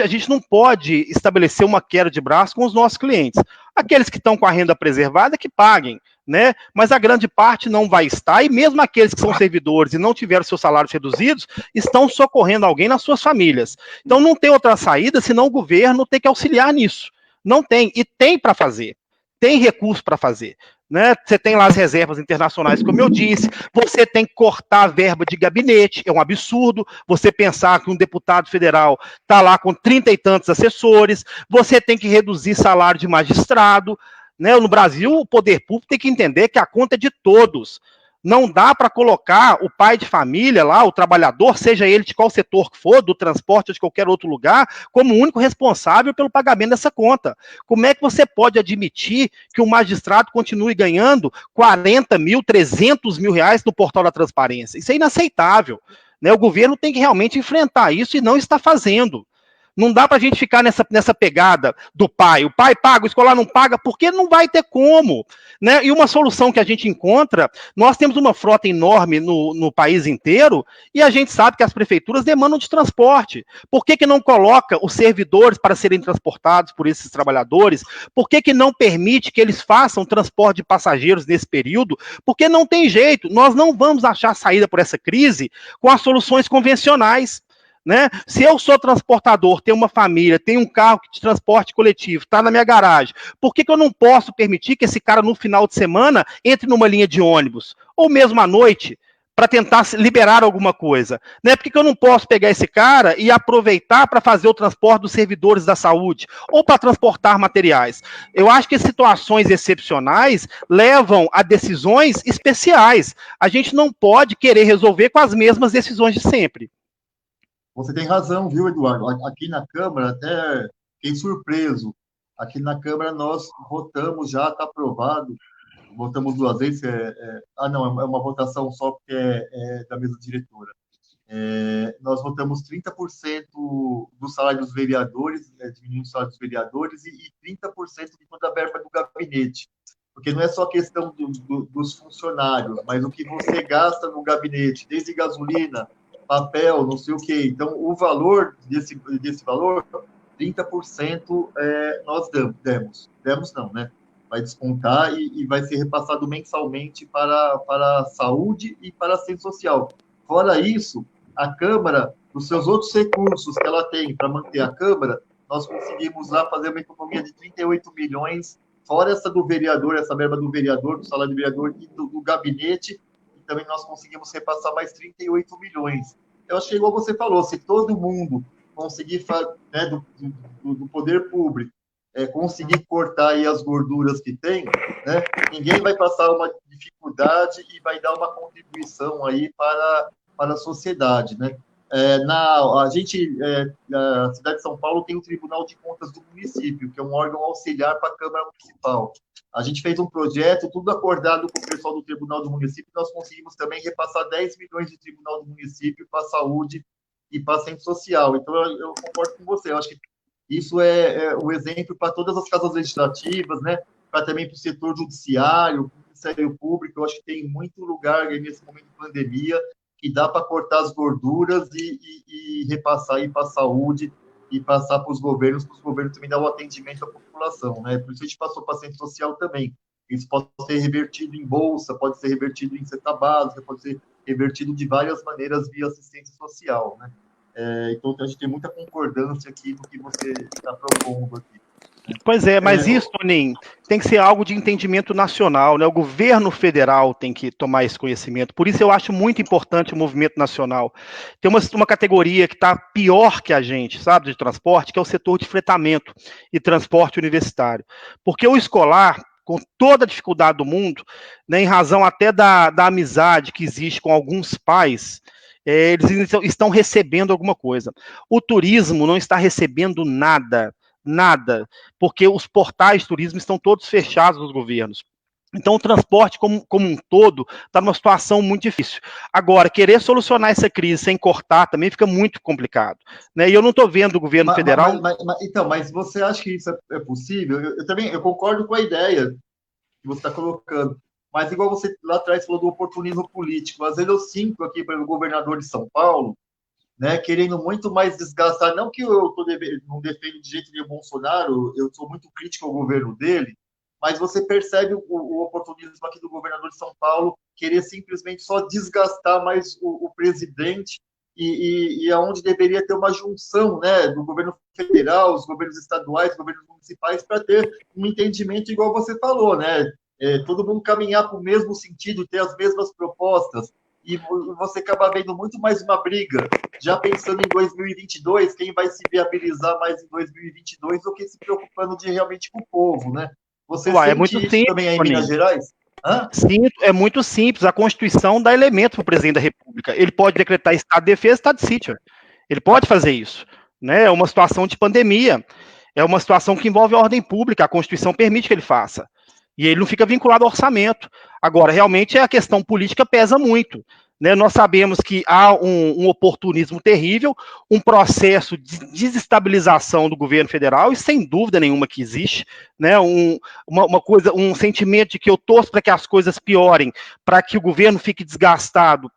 A gente não pode estabelecer uma queda de braço com os nossos clientes. Aqueles que estão com a renda preservada, que paguem, né? Mas a grande parte não vai estar, e mesmo aqueles que são servidores e não tiveram seus salários reduzidos, estão socorrendo alguém nas suas famílias. Então não tem outra saída, senão o governo tem que auxiliar nisso. Não tem, e tem para fazer. Tem recurso para fazer. Né? Você tem lá as reservas internacionais, como eu disse, você tem que cortar a verba de gabinete, é um absurdo você pensar que um deputado federal está lá com 30 e tantos assessores, você tem que reduzir salário de magistrado, né? No Brasil, o poder público tem que entender que a conta é de todos. Não dá para colocar o pai de família lá, o trabalhador, seja ele de qual setor que for, do transporte ou de qualquer outro lugar, como o único responsável pelo pagamento dessa conta. Como é que você pode admitir que o magistrado continue ganhando 40 mil, 300 mil reais no portal da transparência? Isso é inaceitável. Né? O governo tem que realmente enfrentar isso e não está fazendo. Não dá para a gente ficar nessa pegada do pai. O pai paga, o escolar não paga, porque não vai ter como. Né? E uma solução que a gente encontra, nós temos uma frota enorme no país inteiro e a gente sabe que as prefeituras demandam de transporte. Por que não coloca os servidores para serem transportados por esses trabalhadores? Por que não permite que eles façam transporte de passageiros nesse período? Porque não tem jeito. Nós não vamos achar saída por essa crise com as soluções convencionais. Né? Se eu sou transportador, tenho uma família, tenho um carro de transporte coletivo, está na minha garagem, por que eu não posso permitir que esse cara, no final de semana, entre numa linha de ônibus, ou mesmo à noite, para tentar liberar alguma coisa? Né? Por que eu não posso pegar esse cara e aproveitar para fazer o transporte dos servidores da saúde, ou para transportar materiais? Eu acho que situações excepcionais levam a decisões especiais. A gente não pode querer resolver com as mesmas decisões de sempre. Você tem razão, viu, Eduardo? Aqui na Câmara, até fiquei surpreso. Aqui na Câmara nós votamos já, está aprovado. Votamos 2 vezes. Não, é uma votação só porque é da mesa diretora. Nós votamos 30% do salário dos vereadores, diminuindo o salário dos vereadores, e 30% de toda a verba do gabinete. Porque não é só questão dos funcionários, mas o que você gasta no gabinete, desde gasolina, papel, não sei o quê. Então, o valor desse valor, 30% nós demos. Demos não, né? Vai descontar e vai ser repassado mensalmente para a saúde e para a assistência social. Fora isso, a Câmara, nos seus outros recursos que ela tem para manter a Câmara, nós conseguimos lá fazer uma economia de 38 milhões, fora essa do vereador, essa verba do vereador, do salário do vereador e do gabinete, também nós conseguimos repassar mais 38 milhões. Eu acho que, igual você falou, se todo mundo conseguir, né, do poder público, conseguir cortar aí as gorduras que tem, né, ninguém vai passar uma dificuldade e vai dar uma contribuição aí para a sociedade, né? A cidade de São Paulo tem o Tribunal de Contas do município, que é um órgão auxiliar para a Câmara Municipal. A gente fez um projeto, tudo acordado com o pessoal do Tribunal do Município, nós conseguimos também repassar 10 milhões de Tribunal do Município para a saúde e para a assistência social. Então, eu concordo com você, eu acho que isso é o exemplo para todas as casas legislativas, né? Para também para o setor judiciário, para o Ministério Público, eu acho que tem muito lugar nesse momento de pandemia que dá para cortar as gorduras e repassar aí para a saúde e passar para os governos também dar o atendimento à população, né? Por isso a gente passou para a assistência social também. Isso pode ser revertido em bolsa, pode ser revertido em cesta básica, pode ser revertido de várias maneiras via assistência social, né? Então a gente tem muita concordância aqui do que você está propondo aqui. Pois é, mas isso, Toninho, tem que ser algo de entendimento nacional, né? O governo federal tem que tomar esse conhecimento. Por isso eu acho muito importante o movimento nacional. Tem uma categoria que está pior que a gente, sabe, de transporte, que é o setor de fretamento e transporte universitário. Porque o escolar, com toda a dificuldade do mundo, né, em razão até da amizade que existe com alguns pais, eles estão recebendo alguma coisa. O turismo não está recebendo nada, porque os portais de turismo estão todos fechados nos governos. Então, o transporte como um todo está numa situação muito difícil. Agora, querer solucionar essa crise sem cortar também fica muito complicado, né? E eu não estou vendo o governo federal... Mas você acha que isso é possível? Eu concordo com a ideia que você está colocando, mas igual você lá atrás falou do oportunismo político, às vezes eu sinto aqui pelo governador de São Paulo, né, querendo muito mais desgastar, não que eu não defendo de jeito nenhum o Bolsonaro, eu sou muito crítico ao governo dele, mas você percebe o oportunismo aqui do governador de São Paulo, querer simplesmente só desgastar mais o presidente e aonde deveria ter uma junção, né, do governo federal, os governos estaduais, os governos municipais, para ter um entendimento igual você falou, né, todo mundo caminhar para o mesmo sentido, ter as mesmas propostas, e você acaba vendo muito mais uma briga, já pensando em 2022, quem vai se viabilizar mais em 2022 do que se preocupando realmente com o povo, né? Você sente muito isso simples, também aí em Minas Gerais? Sim, é muito simples. A Constituição dá elementos para o presidente da República. Ele pode decretar estado de defesa, estado de sítio. Ele pode fazer isso, né? É uma situação de pandemia, é uma situação que envolve a ordem pública, a Constituição permite que ele faça. E ele não fica vinculado ao orçamento. Agora, realmente, a questão política pesa muito, né? Nós sabemos que há um oportunismo terrível, um processo de desestabilização do governo federal, e sem dúvida nenhuma que existe, né? Um sentimento de que eu torço para que as coisas piorem, para que o governo fique desgastado,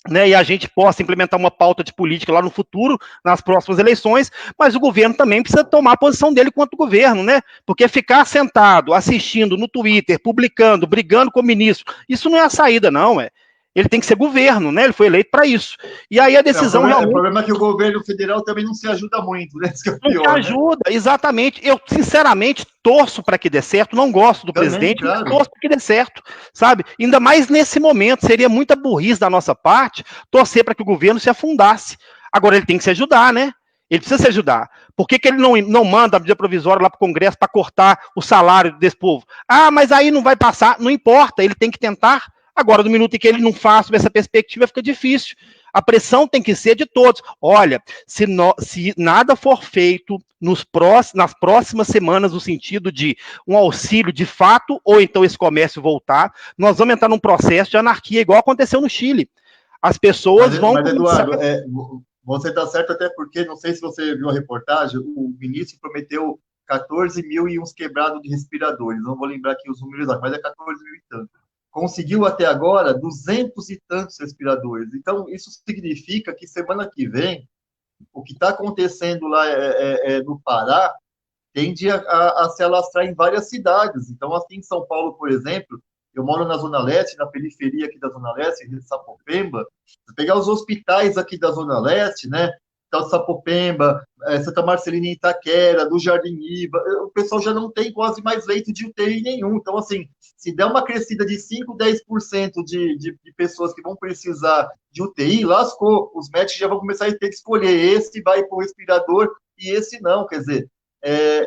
né, e a gente possa implementar uma pauta de política lá no futuro, nas próximas eleições, mas o governo também precisa tomar a posição dele quanto governo, né? Porque ficar sentado, assistindo no Twitter, publicando, brigando com o ministro, isso não é a saída, não, Ele tem que ser governo, né? Ele foi eleito para isso. E aí a decisão realmente... O problema é que o governo federal também não se ajuda muito, né? Isso que é pior, não se ajuda, né? Exatamente. Eu, sinceramente, torço para que dê certo, não gosto do presidente, claro, mas torço para que dê certo, sabe? Ainda mais nesse momento, seria muita burrice da nossa parte torcer para que o governo se afundasse. Agora, ele tem que se ajudar, né? Ele precisa se ajudar. Por que ele não manda a medida provisória lá para o Congresso para cortar o salário desse povo? Ah, mas aí não vai passar. Não importa, ele tem que tentar. Agora, no minuto em que ele não faz sob essa perspectiva, fica difícil. A pressão tem que ser de todos. Olha, se nada for feito nas próximas semanas, no sentido de um auxílio de fato, ou então esse comércio voltar, nós vamos entrar num processo de anarquia, igual aconteceu no Chile. As pessoas vão... Mas, Eduardo, você está certo, até porque, não sei se você viu a reportagem, o ministro prometeu 14 mil e uns quebrados de respiradores. Não vou lembrar aqui os números exatos, mas é 14 mil e tanto. Conseguiu até agora 200 e tantos respiradores. Então, isso significa que semana que vem, o que está acontecendo lá no Pará tende a se alastrar em várias cidades. Então, aqui em São Paulo, por exemplo, eu moro na Zona Leste, na periferia aqui da Zona Leste, em Sapopemba, se pegar os hospitais aqui da Zona Leste, né, Hospital de Sapopemba, Santa Marcelina em Itaquera, do Jardim Iba, o pessoal já não tem quase mais leito de UTI nenhum. Então, assim, se der uma crescida de 5%, 10% de pessoas que vão precisar de UTI, lascou. Os médicos já vão começar a ter que escolher esse vai para o respirador e esse não. Quer dizer,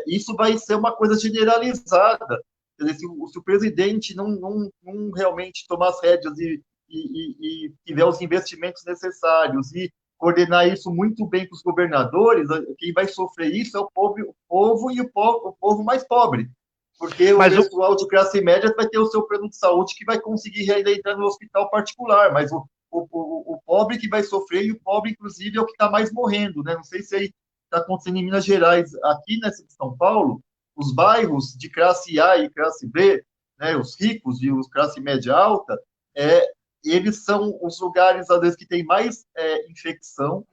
isso vai ser uma coisa generalizada. Quer dizer, se o presidente não realmente tomar as rédeas e tiver os investimentos necessários e coordenar isso muito bem com os governadores, quem vai sofrer isso é o povo e o povo mais pobre. Porque o pessoal de classe média vai ter o seu plano de saúde que vai conseguir ainda entrar no hospital particular, mas o pobre que vai sofrer, e o pobre, inclusive, é o que está mais morrendo, né? Não sei se aí está acontecendo em Minas Gerais. Aqui nessa de São Paulo, os bairros de classe A e classe B, né, os ricos e os classe média alta, eles são os lugares, às vezes, que tem mais infecção,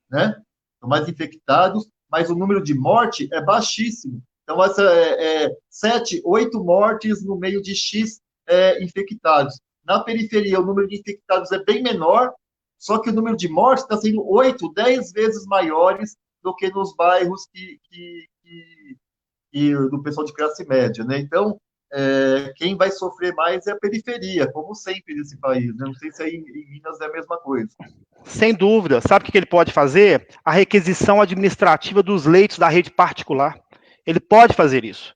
né? São mais infectados, mas o número de morte é baixíssimo. Então, 7, 8 mortes no meio de X infectados. Na periferia, o número de infectados é bem menor, só que o número de mortes está sendo 8, 10 vezes maiores do que nos bairros do pessoal de classe média, né? Então, quem vai sofrer mais é a periferia, como sempre nesse país, né? Não sei se aí em Minas é a mesma coisa. Sem dúvida. Sabe o que ele pode fazer? A requisição administrativa dos leitos da rede particular. Ele pode fazer isso.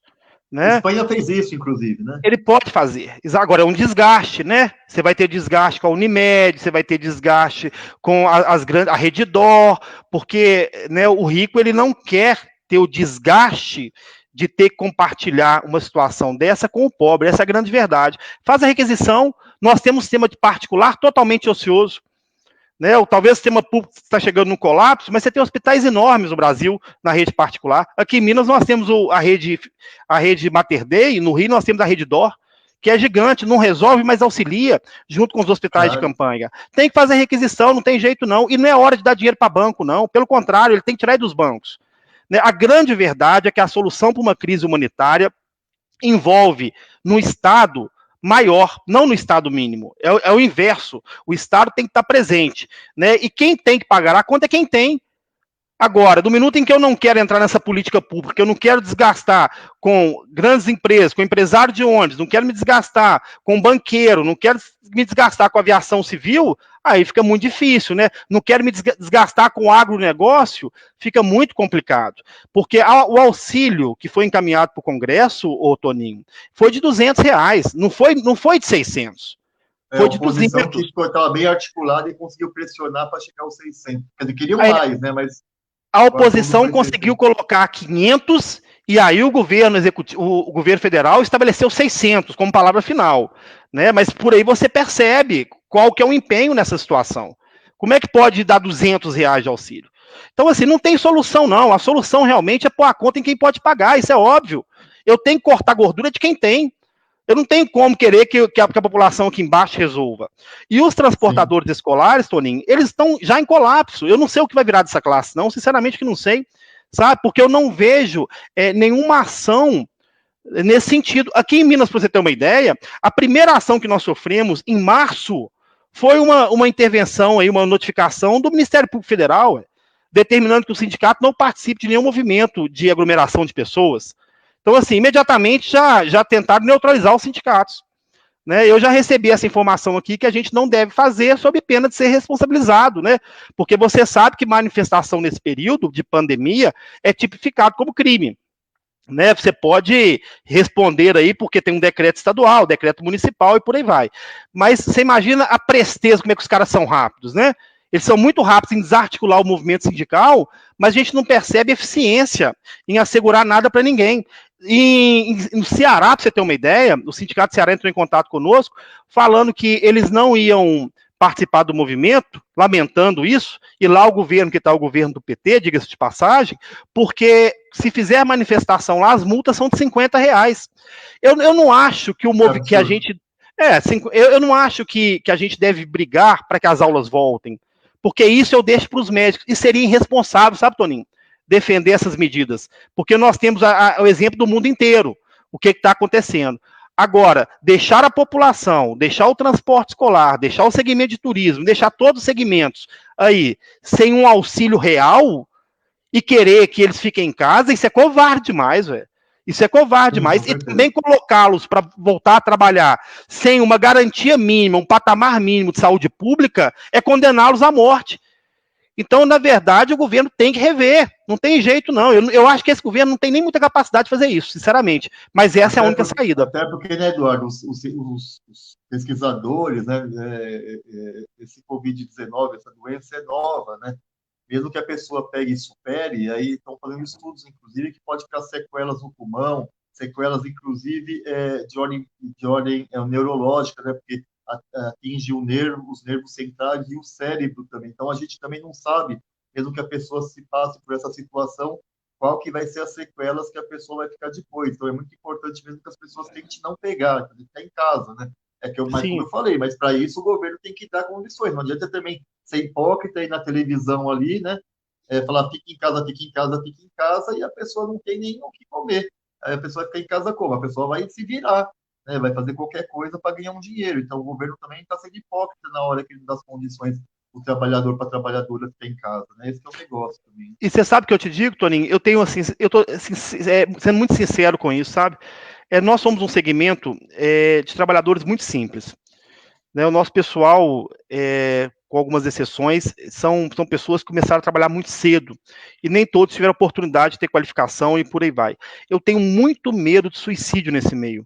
Né? A Espanha fez isso, inclusive, né? Ele pode fazer. Agora, é um desgaste, né? Você vai ter desgaste com a Unimed, você vai ter desgaste com a Redditor, porque, né, o rico ele não quer ter o desgaste de ter que compartilhar uma situação dessa com o pobre. Essa é a grande verdade. Faz a requisição, nós temos um sistema de particular totalmente ocioso. Né, ou talvez o sistema público está chegando no colapso, mas você tem hospitais enormes no Brasil, na rede particular. Aqui em Minas nós temos a rede Mater Dei, no Rio nós temos a Redditor, que é gigante, não resolve, mas auxilia, junto com os hospitais de campanha. Tem que fazer requisição, não tem jeito não, e não é hora de dar dinheiro para banco, não. Pelo contrário, ele tem que tirar dos bancos. Né, a grande verdade é que a solução para uma crise humanitária envolve, no Estado, maior, não no Estado mínimo, é o inverso, o Estado tem que estar presente, né? E quem tem que pagar a conta é quem tem. Agora, do minuto em que eu não quero entrar nessa política pública, eu não quero desgastar com grandes empresas, com empresário de ônibus, não quero me desgastar com banqueiro, não quero me desgastar com aviação civil, aí fica muito difícil, né? Não quero me desgastar com o agronegócio, fica muito complicado. Porque o auxílio que foi encaminhado para o Congresso, ô Toninho, foi de R$200, não foi de 600. Foi de 200. Que estava bem articulada e conseguiu pressionar para chegar aos 600. Quer dizer, queriam mais, né? Mas a oposição conseguiu colocar 500 e aí o governo federal estabeleceu 600 como palavra final, né? Mas por aí você percebe qual que é o empenho nessa situação. Como é que pode dar R$200 de auxílio? Então, assim, não tem solução, não. A solução realmente é pôr a conta em quem pode pagar, isso é óbvio. Eu tenho que cortar a gordura de quem tem. Eu não tenho como querer que a população aqui embaixo resolva. E os transportadores escolares, Toninho, eles estão já em colapso. Eu não sei o que vai virar dessa classe, não. Sinceramente que não sei, sabe? Porque eu não vejo nenhuma ação nesse sentido. Aqui em Minas, para você ter uma ideia, a primeira ação que nós sofremos em março foi uma intervenção, aí, uma notificação do Ministério Público Federal, determinando que o sindicato não participe de nenhum movimento de aglomeração de pessoas. Então, assim, imediatamente já tentaram neutralizar os sindicatos. Né? Eu já recebi essa informação aqui que a gente não deve fazer sob pena de ser responsabilizado, né? Porque você sabe que manifestação nesse período de pandemia é tipificado como crime. Né? Você pode responder aí porque tem um decreto estadual, decreto municipal e por aí vai. Mas você imagina a presteza, como é que os caras são rápidos, né? Eles são muito rápidos em desarticular o movimento sindical, mas a gente não percebe eficiência em assegurar nada para ninguém. No Ceará, para você ter uma ideia, o Sindicato do Ceará entrou em contato conosco, falando que eles não iam participar do movimento, lamentando isso, e lá o governo, que está o governo do PT, diga-se de passagem, porque se fizer manifestação lá, as multas são de R$50. Eu não acho que que a gente... eu não acho que a gente deve brigar para que as aulas voltem, porque isso eu deixo para os médicos, e seria irresponsável, sabe, Toninho, defender essas medidas, porque nós temos o exemplo do mundo inteiro, o que está acontecendo. Agora, deixar a população, deixar o transporte escolar, deixar o segmento de turismo, deixar todos os segmentos aí sem um auxílio real e querer que eles fiquem em casa, isso é covarde demais, velho. Isso é covarde demais. E também colocá-los para voltar a trabalhar sem uma garantia mínima, um patamar mínimo de saúde pública, é condená-los à morte. Então, na verdade, o governo tem que rever. Não tem jeito, não. Eu acho que esse governo não tem nem muita capacidade de fazer isso, sinceramente. Mas essa é a única saída. Até porque, né, Eduardo, os pesquisadores, né, esse Covid-19, essa doença é nova, né? Mesmo que a pessoa pegue e supere, aí estão fazendo estudos, inclusive, que pode ficar sequelas no pulmão, sequelas, inclusive, de ordem neurológica, né? Porque atinge os nervos centrais e o cérebro também. Então, a gente também não sabe, mesmo que a pessoa se passe por essa situação, qual que vai ser as sequelas que a pessoa vai ficar depois. Então, é muito importante mesmo que as pessoas tentem não pegar, ficar em casa, né? Mas como eu falei, mas para isso o governo tem que dar condições. Não adianta também ser hipócrita aí na televisão ali, né? Falar fique em casa, fique em casa, fique em casa, e a pessoa não tem nem o que comer. Aí a pessoa fica em casa como? A pessoa vai se virar, né? Vai fazer qualquer coisa para ganhar um dinheiro. Então o governo também está sendo hipócrita na hora que ele dá as condições o trabalhador para a trabalhadora ficar em casa, né? Esse é o negócio também. E você sabe o que eu te digo, Toninho? Eu tô assim, sendo muito sincero com isso, sabe? Nós somos um segmento de trabalhadores muito simples. Né? O nosso pessoal, com algumas exceções, são pessoas que começaram a trabalhar muito cedo. E nem todos tiveram oportunidade de ter qualificação e por aí vai. Eu tenho muito medo de suicídio nesse meio.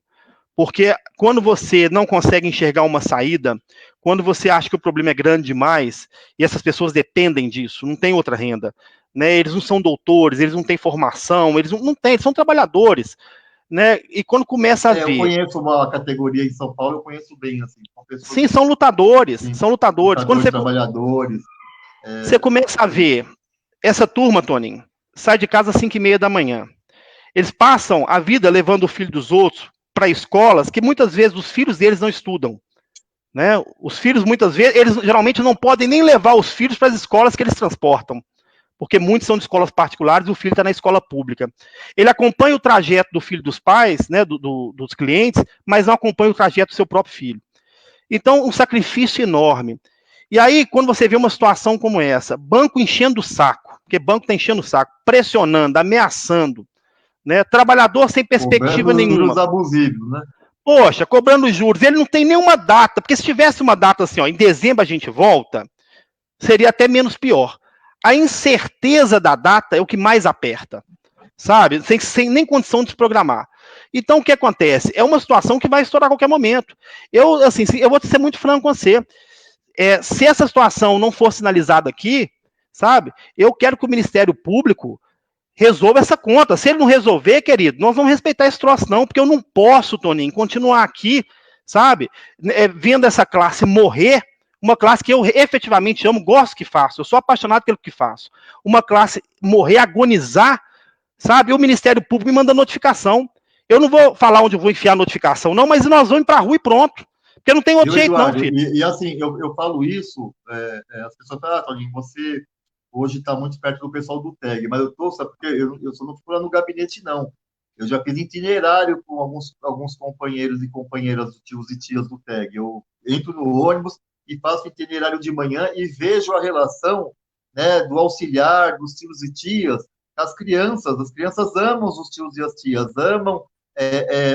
Porque quando você não consegue enxergar uma saída, quando você acha que o problema é grande demais, e essas pessoas dependem disso, não tem outra renda, né? Eles não são doutores, eles não têm formação, eles não têm, eles são trabalhadores, né? E quando começa a ver... Eu conheço uma categoria em São Paulo, eu conheço bem, assim. Sim, são lutadores, são lutadores. Quando você... trabalhadores. Você começa a ver essa turma, Toninho, sai de casa às 5h30 da manhã. Eles passam a vida levando o filho dos outros para escolas que muitas vezes os filhos deles não estudam. Né? Os filhos, muitas vezes, eles geralmente não podem nem levar os filhos para as escolas que eles transportam, porque muitos são de escolas particulares e o filho está na escola pública. Ele acompanha o trajeto do filho dos pais, né, dos clientes, mas não acompanha o trajeto do seu próprio filho. Então, um sacrifício enorme. E aí, quando você vê uma situação como essa, banco enchendo o saco, porque banco está enchendo o saco, pressionando, ameaçando, né? Trabalhador sem perspectiva nenhuma. Juros abusivos, né? Poxa, cobrando juros. Ele não tem nenhuma data, porque se tivesse uma data assim, ó, em dezembro a gente volta, seria até menos pior. A incerteza da data é o que mais aperta, sabe? Sem nem condição de se programar. Então, o que acontece? É uma situação que vai estourar a qualquer momento. Eu vou ser muito franco com você. Se essa situação não for sinalizada aqui, sabe? Eu quero que o Ministério Público resolva essa conta. Se ele não resolver, querido, nós vamos respeitar esse troço, não, porque eu não posso, Toninho, continuar aqui, sabe, vendo essa classe morrer, uma classe que eu efetivamente amo, gosto que faço, eu sou apaixonado pelo que faço, uma classe morrer, agonizar, sabe, e o Ministério Público me manda notificação. Eu não vou falar onde eu vou enfiar a notificação, não, mas nós vamos ir para a rua e pronto. Porque não tem outro jeito, Eduardo, não, filho. E assim, eu falo isso, as pessoas falam, Toninho, você hoje está muito perto do pessoal do TEG, mas eu estou, sabe, porque eu só não fico lá no gabinete, não. Eu já fiz itinerário com alguns companheiros e companheiras, tios e tias do TEG. Eu entro no ônibus e faço itinerário de manhã e vejo a relação, né, do auxiliar, dos tios e tias, as crianças. As crianças amam os tios e as tias, amam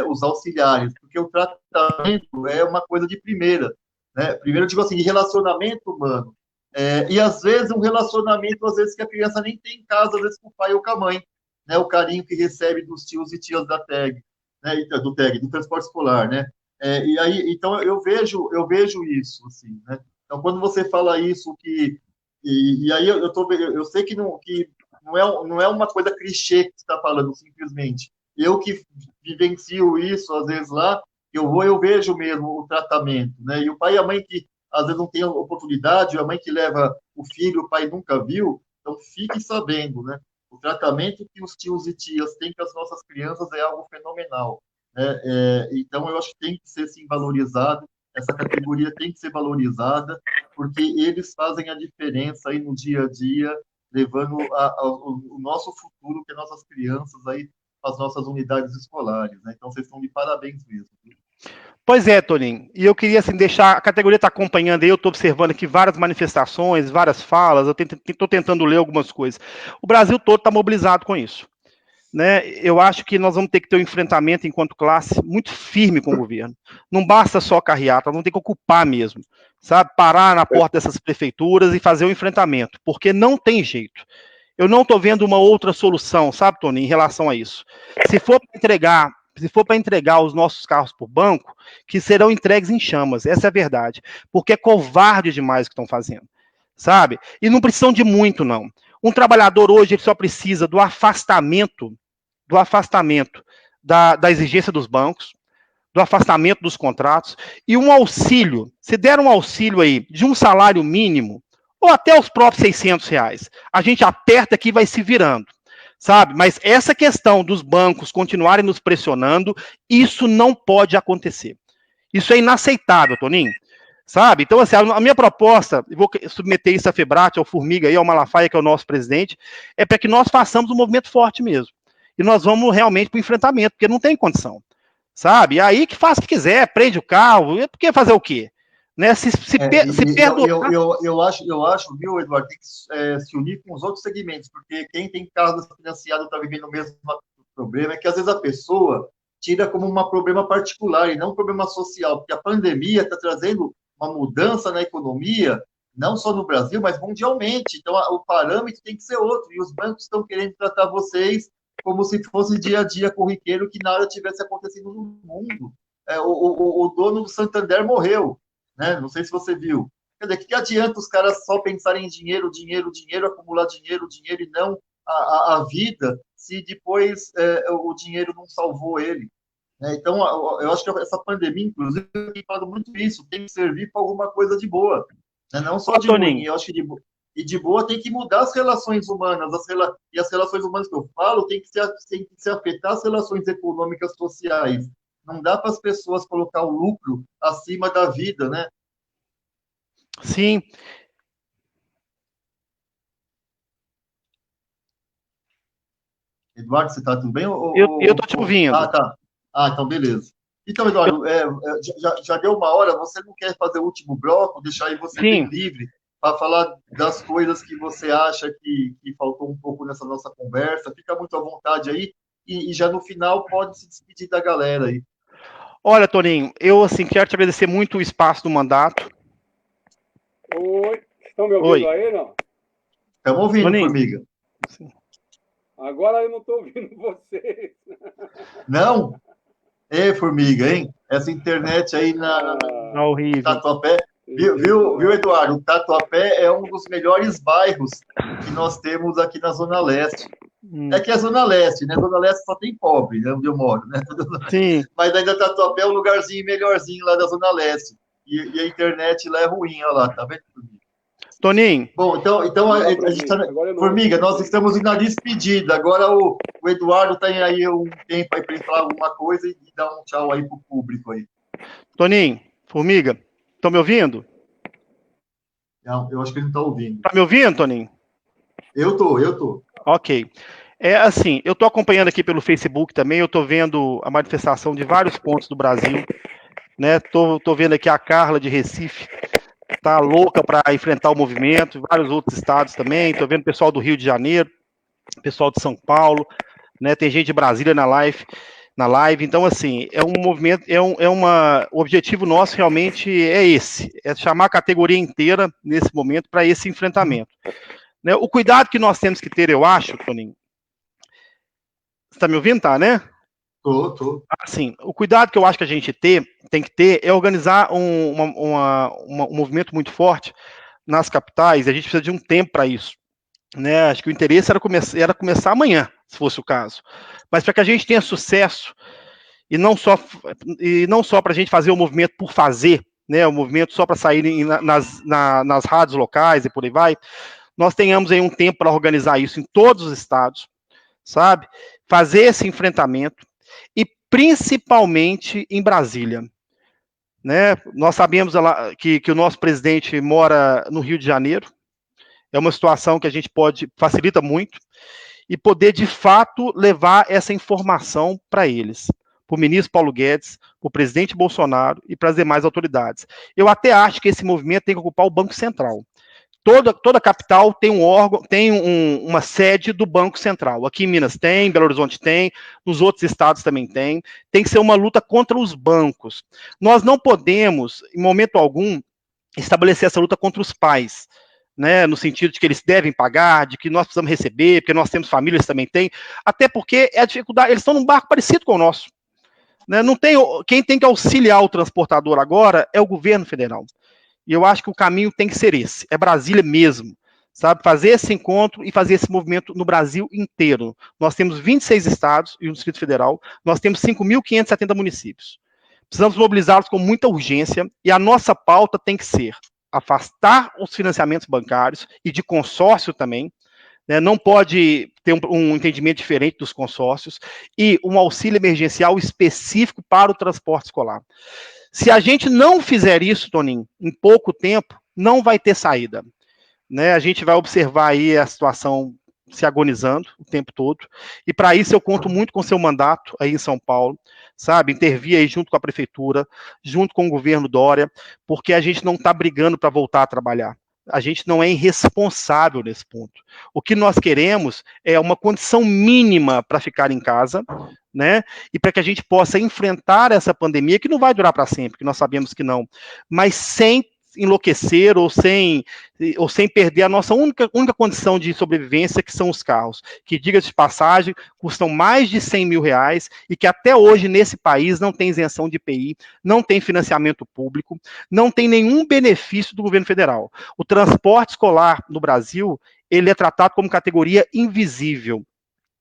os auxiliares, porque o tratamento é uma coisa de primeira. Né? Primeiro, eu digo assim, de relacionamento humano. E, às vezes, um relacionamento, às vezes, que a criança nem tem em casa, às vezes, com o pai ou com a mãe, né? O carinho que recebe dos tios e tias da TEG, né? Do TEG, do transporte escolar, né? E aí, então, eu vejo isso, assim, né? Então, quando você fala isso, e aí eu sei que não é uma coisa clichê que você está falando, simplesmente. Eu que vivencio isso, às vezes, lá, eu vejo mesmo o tratamento, né? E o pai e a mãe que às vezes não tem oportunidade, a mãe que leva o filho, o pai nunca viu, então fique sabendo, né? O tratamento que os tios e tias têm com as nossas crianças é algo fenomenal, né? Então, eu acho que tem que ser, sim, valorizado, essa categoria tem que ser valorizada, porque eles fazem a diferença aí no dia a dia, levando o nosso futuro, que é nossas crianças aí, as nossas unidades escolares, né? Então, vocês estão de parabéns mesmo. Pois é, Toninho, e eu queria assim, deixar, a categoria está acompanhando aí, eu estou observando aqui várias manifestações, várias falas, eu estou tentando ler algumas coisas. O Brasil todo está mobilizado com isso. Né? Eu acho que nós vamos ter que ter um enfrentamento enquanto classe muito firme com o governo. Não basta só carreata, nós vamos ter que ocupar mesmo, sabe? Parar na porta dessas prefeituras e fazer o enfrentamento, porque não tem jeito. Eu não estou vendo uma outra solução, sabe, Tony, em relação a isso. Se for para entregar os nossos carros por banco, que serão entregues em chamas, essa é a verdade, porque é covarde demais o que estão fazendo, sabe? E não precisam de muito, não. Um trabalhador hoje ele só precisa do afastamento da exigência dos bancos, do afastamento dos contratos e um auxílio. Se der um auxílio aí de um salário mínimo, ou até os próprios R$600, a gente aperta aqui e vai se virando, sabe? Mas essa questão dos bancos continuarem nos pressionando, isso não pode acontecer. Isso é inaceitável, Toninho. Sabe? Então, assim, a minha proposta, eu vou submeter isso à Febrate, ao Formiga e ao Malafaia, que é o nosso presidente, é para que nós façamos um movimento forte mesmo. E nós vamos realmente para o enfrentamento, porque não tem condição. Sabe? E aí que faz o que quiser, prende o carro, porque fazer o quê? Né? Eu acho, viu, Eduardo, tem que se unir com os outros segmentos, porque quem tem carro financiado está vivendo o mesmo problema, é que às vezes a pessoa tira como um problema particular e não um problema social, porque a pandemia está trazendo uma mudança na economia, não só no Brasil, mas mundialmente. Então, o parâmetro tem que ser outro, e os bancos estão querendo tratar vocês como se fosse dia a dia corriqueiro, que nada tivesse acontecido no mundo. O dono do Santander morreu, né? Não sei se você viu. Quer dizer, que adianta os caras só pensarem em dinheiro, acumular dinheiro e não a vida, se depois o dinheiro não salvou ele? Então, eu acho que essa pandemia, inclusive, tem falado muito isso, tem que servir para alguma coisa de boa, né? Não só de ruim. Eu acho que de boa tem que mudar as relações humanas, e as relações humanas que eu falo tem que se afetar as relações econômicas sociais. Não dá para as pessoas colocar o lucro acima da vida, né? Sim. Eduardo, você está tudo bem? Eu estou te ouvindo. Ah, tá. Ah, então beleza. Então, Eduardo, já deu uma hora, você não quer fazer o último bloco, deixar aí você bem livre para falar das coisas que você acha que faltou um pouco nessa nossa conversa. Fica muito à vontade aí e já no final pode se despedir da galera aí. Olha, Toninho, eu assim quero te agradecer muito o espaço do mandato. Oi, estão me ouvindo aí, não? Estamos ouvindo, Toninho. Formiga. Sim. Agora eu não estou ouvindo vocês. Não? Formiga, hein? Essa internet aí na Tatuapé. Viu, Eduardo? O Tatuapé é um dos melhores bairros que nós temos aqui na Zona Leste. É que é Zona Leste, né? Zona Leste só tem pobre, né? Onde eu moro, né? Sim. Mas ainda Tatuapé é um lugarzinho melhorzinho lá da Zona Leste. E a internet lá é ruim, olha lá, tá vendo, Formiga? Toninho. Bom, então a gente tá... Formiga, nós estamos indo na despedida. Agora o Eduardo tem aí um tempo aí para ele falar alguma coisa e dar um tchau aí pro público aí. Toninho, Formiga, estão me ouvindo? Não, eu acho que ele não está ouvindo. Tá me ouvindo, Toninho? Eu tô. Ok. Assim, eu tô acompanhando aqui pelo Facebook também, eu tô vendo a manifestação de vários pontos do Brasil, né? Tô vendo aqui a Carla de Recife, tá louca para enfrentar o movimento, vários outros estados também, tô vendo o pessoal do Rio de Janeiro, pessoal de São Paulo, né? Tem gente de Brasília na live, então assim, é um movimento, o objetivo nosso realmente é esse, é chamar a categoria inteira nesse momento para esse enfrentamento. Né? O cuidado que nós temos que ter, eu acho, Toninho, você tá me ouvindo, tá, né? Tô. Assim, o cuidado que eu acho que a gente tem que ter é organizar um movimento muito forte nas capitais, e a gente precisa de um tempo para isso. Né? Acho que o interesse era começar amanhã, se fosse o caso. Mas para que a gente tenha sucesso, e não só para a gente fazer o movimento por fazer, né? O movimento só para sair nas rádios locais e por aí vai, nós tenhamos aí um tempo para organizar isso em todos os estados, sabe? Fazer esse enfrentamento, e principalmente em Brasília. Né? Nós sabemos que o nosso presidente mora no Rio de Janeiro, é uma situação que a gente facilita muito, e poder, de fato, levar essa informação para eles. para o ministro Paulo Guedes, para o presidente Bolsonaro e para as demais autoridades. Eu até acho que esse movimento tem que ocupar o Banco Central. Toda capital tem um órgão, tem uma sede do Banco Central. Aqui em Minas tem, em Belo Horizonte tem, nos outros estados também tem. Tem que ser uma luta contra os bancos. Nós não podemos, em momento algum, estabelecer essa luta contra os pais, né, no sentido de que eles devem pagar, de que nós precisamos receber, porque nós temos família, eles também têm, até porque é a dificuldade, eles estão num barco parecido com o nosso. Né, não tem, quem tem que auxiliar o transportador agora é o governo federal. E eu acho que o caminho tem que ser esse, é Brasília mesmo, sabe? Fazer esse encontro e fazer esse movimento no Brasil inteiro. Nós temos 26 estados e o Distrito Federal, nós temos 5.570 municípios. Precisamos mobilizá-los com muita urgência e a nossa pauta tem que ser afastar os financiamentos bancários e de consórcio também, né? Não pode ter um entendimento diferente dos consórcios e um auxílio emergencial específico para o transporte escolar. Se a gente não fizer isso, Toninho, em pouco tempo, não vai ter saída. Né? A gente vai observar aí a situação se agonizando o tempo todo, e para isso eu conto muito com seu mandato aí em São Paulo, sabe, intervir aí junto com a prefeitura, junto com o governo Dória, porque a gente não está brigando para voltar a trabalhar. A gente não é irresponsável nesse ponto. O que nós queremos é uma condição mínima para ficar em casa, né? E para que a gente possa enfrentar essa pandemia, que não vai durar para sempre, que nós sabemos que não, mas sem enlouquecer ou sem perder a nossa única condição de sobrevivência, que são os carros, que, diga-se de passagem, custam mais de 100 mil reais e que até hoje nesse país não tem isenção de IPI, não tem financiamento público, não tem nenhum benefício do governo federal. O transporte escolar no Brasil, ele é tratado como categoria invisível.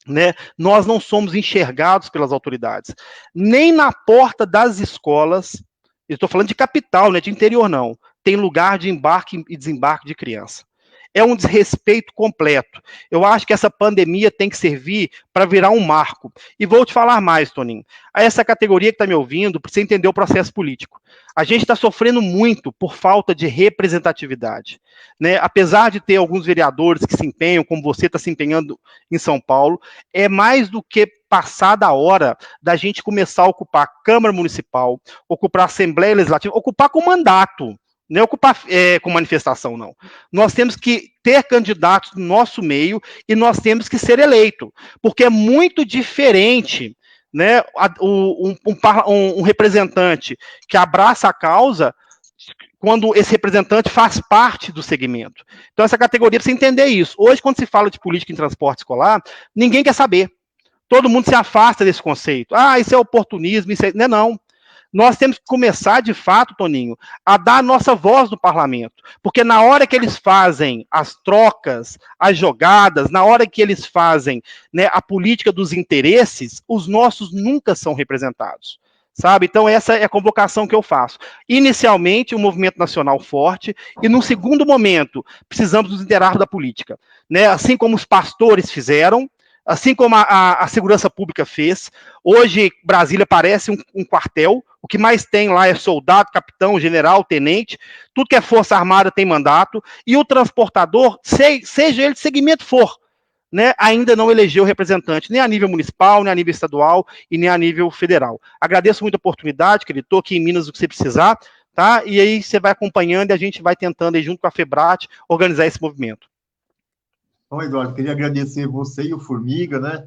Né? Nós não somos enxergados pelas autoridades. Nem na porta das escolas, eu estou falando de capital, né, de interior não, tem lugar de embarque e desembarque de criança. É um desrespeito completo. Eu acho que essa pandemia tem que servir para virar um marco. E vou te falar mais, Toninho. A essa categoria que está me ouvindo, precisa entender o processo político. A gente está sofrendo muito por falta de representatividade. Né? Apesar de ter alguns vereadores que se empenham, como você está se empenhando em São Paulo, é mais do que passada a hora da gente começar a ocupar a Câmara Municipal, ocupar a Assembleia Legislativa, ocupar com mandato. Não é ocupar com manifestação, não. Nós temos que ter candidatos no nosso meio e nós temos que ser eleito, porque é muito diferente, né, um representante que abraça a causa quando esse representante faz parte do segmento. Então, essa categoria precisa entender isso. Hoje, quando se fala de política em transporte escolar, ninguém quer saber. Todo mundo se afasta desse conceito. Ah, isso é oportunismo, isso é... Não é não. Nós temos que começar, de fato, Toninho, a dar a nossa voz no parlamento. Porque na hora que eles fazem as trocas, as jogadas, na hora que eles fazem, né, a política dos interesses, os nossos nunca são representados. Sabe? Então, essa é a convocação que eu faço. Inicialmente, um movimento nacional forte, e num segundo momento, precisamos nos inteirar da política. Né? Assim como os pastores fizeram, assim como a segurança pública fez. Hoje, Brasília parece um quartel. O que mais tem lá é soldado, capitão, general, tenente. Tudo que é força armada tem mandato. E o transportador, seja ele de segmento for, né, ainda não elegeu representante, nem a nível municipal, nem a nível estadual e nem a nível federal. Agradeço muito a oportunidade, querido. Estou aqui em Minas, o que você precisar. Tá? E aí você vai acompanhando e a gente vai tentando, aí, junto com a FEBRAT, organizar esse movimento. Bom, Eduardo, queria agradecer você e o Formiga, né?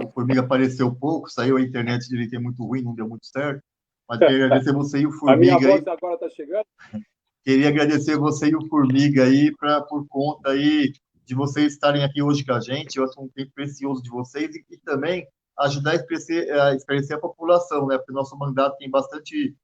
O Formiga apareceu pouco, saiu a internet dele, que é muito ruim, não deu muito certo. Mas queria agradecer você e o Formiga. A minha voz agora está chegando? Queria agradecer você e o Formiga aí, por conta aí de vocês estarem aqui hoje com a gente. Eu acho um tempo precioso de vocês e também ajudar a esclarecer a população, né? Porque nosso mandato tem bastante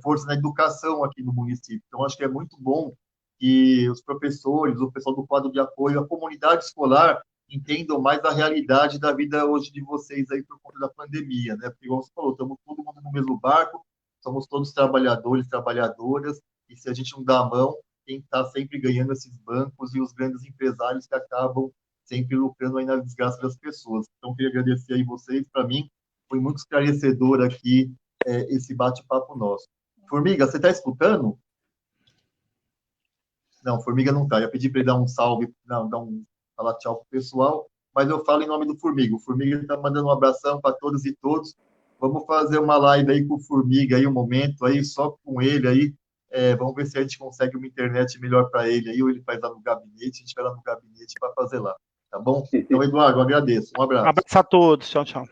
força na educação aqui no município. Então, acho que é muito bom que os professores, o pessoal do quadro de apoio, a comunidade escolar entendam mais a realidade da vida hoje de vocês aí por conta da pandemia, né? Porque, como você falou, estamos todo mundo no mesmo barco, somos todos trabalhadores, trabalhadoras, e se a gente não dá a mão, quem está sempre ganhando esses bancos e os grandes empresários que acabam sempre lucrando aí na desgraça das pessoas. Então, queria agradecer aí vocês. Para mim, foi muito esclarecedor aqui esse bate-papo nosso. Formiga, você está escutando? Não, Formiga não está. Eu ia pedir para ele dar um salve, falar tchau para o pessoal, mas eu falo em nome do Formiga. O Formiga está mandando um abração para todos e todos. Vamos fazer uma live aí com o Formiga aí, um momento aí, só com ele aí. Vamos ver se a gente consegue uma internet melhor para ele aí, ou ele faz lá no gabinete, a gente vai lá no gabinete para fazer lá. Tá bom? Então, Eduardo, eu agradeço. Um abraço. Abraço a todos. Tchau, tchau.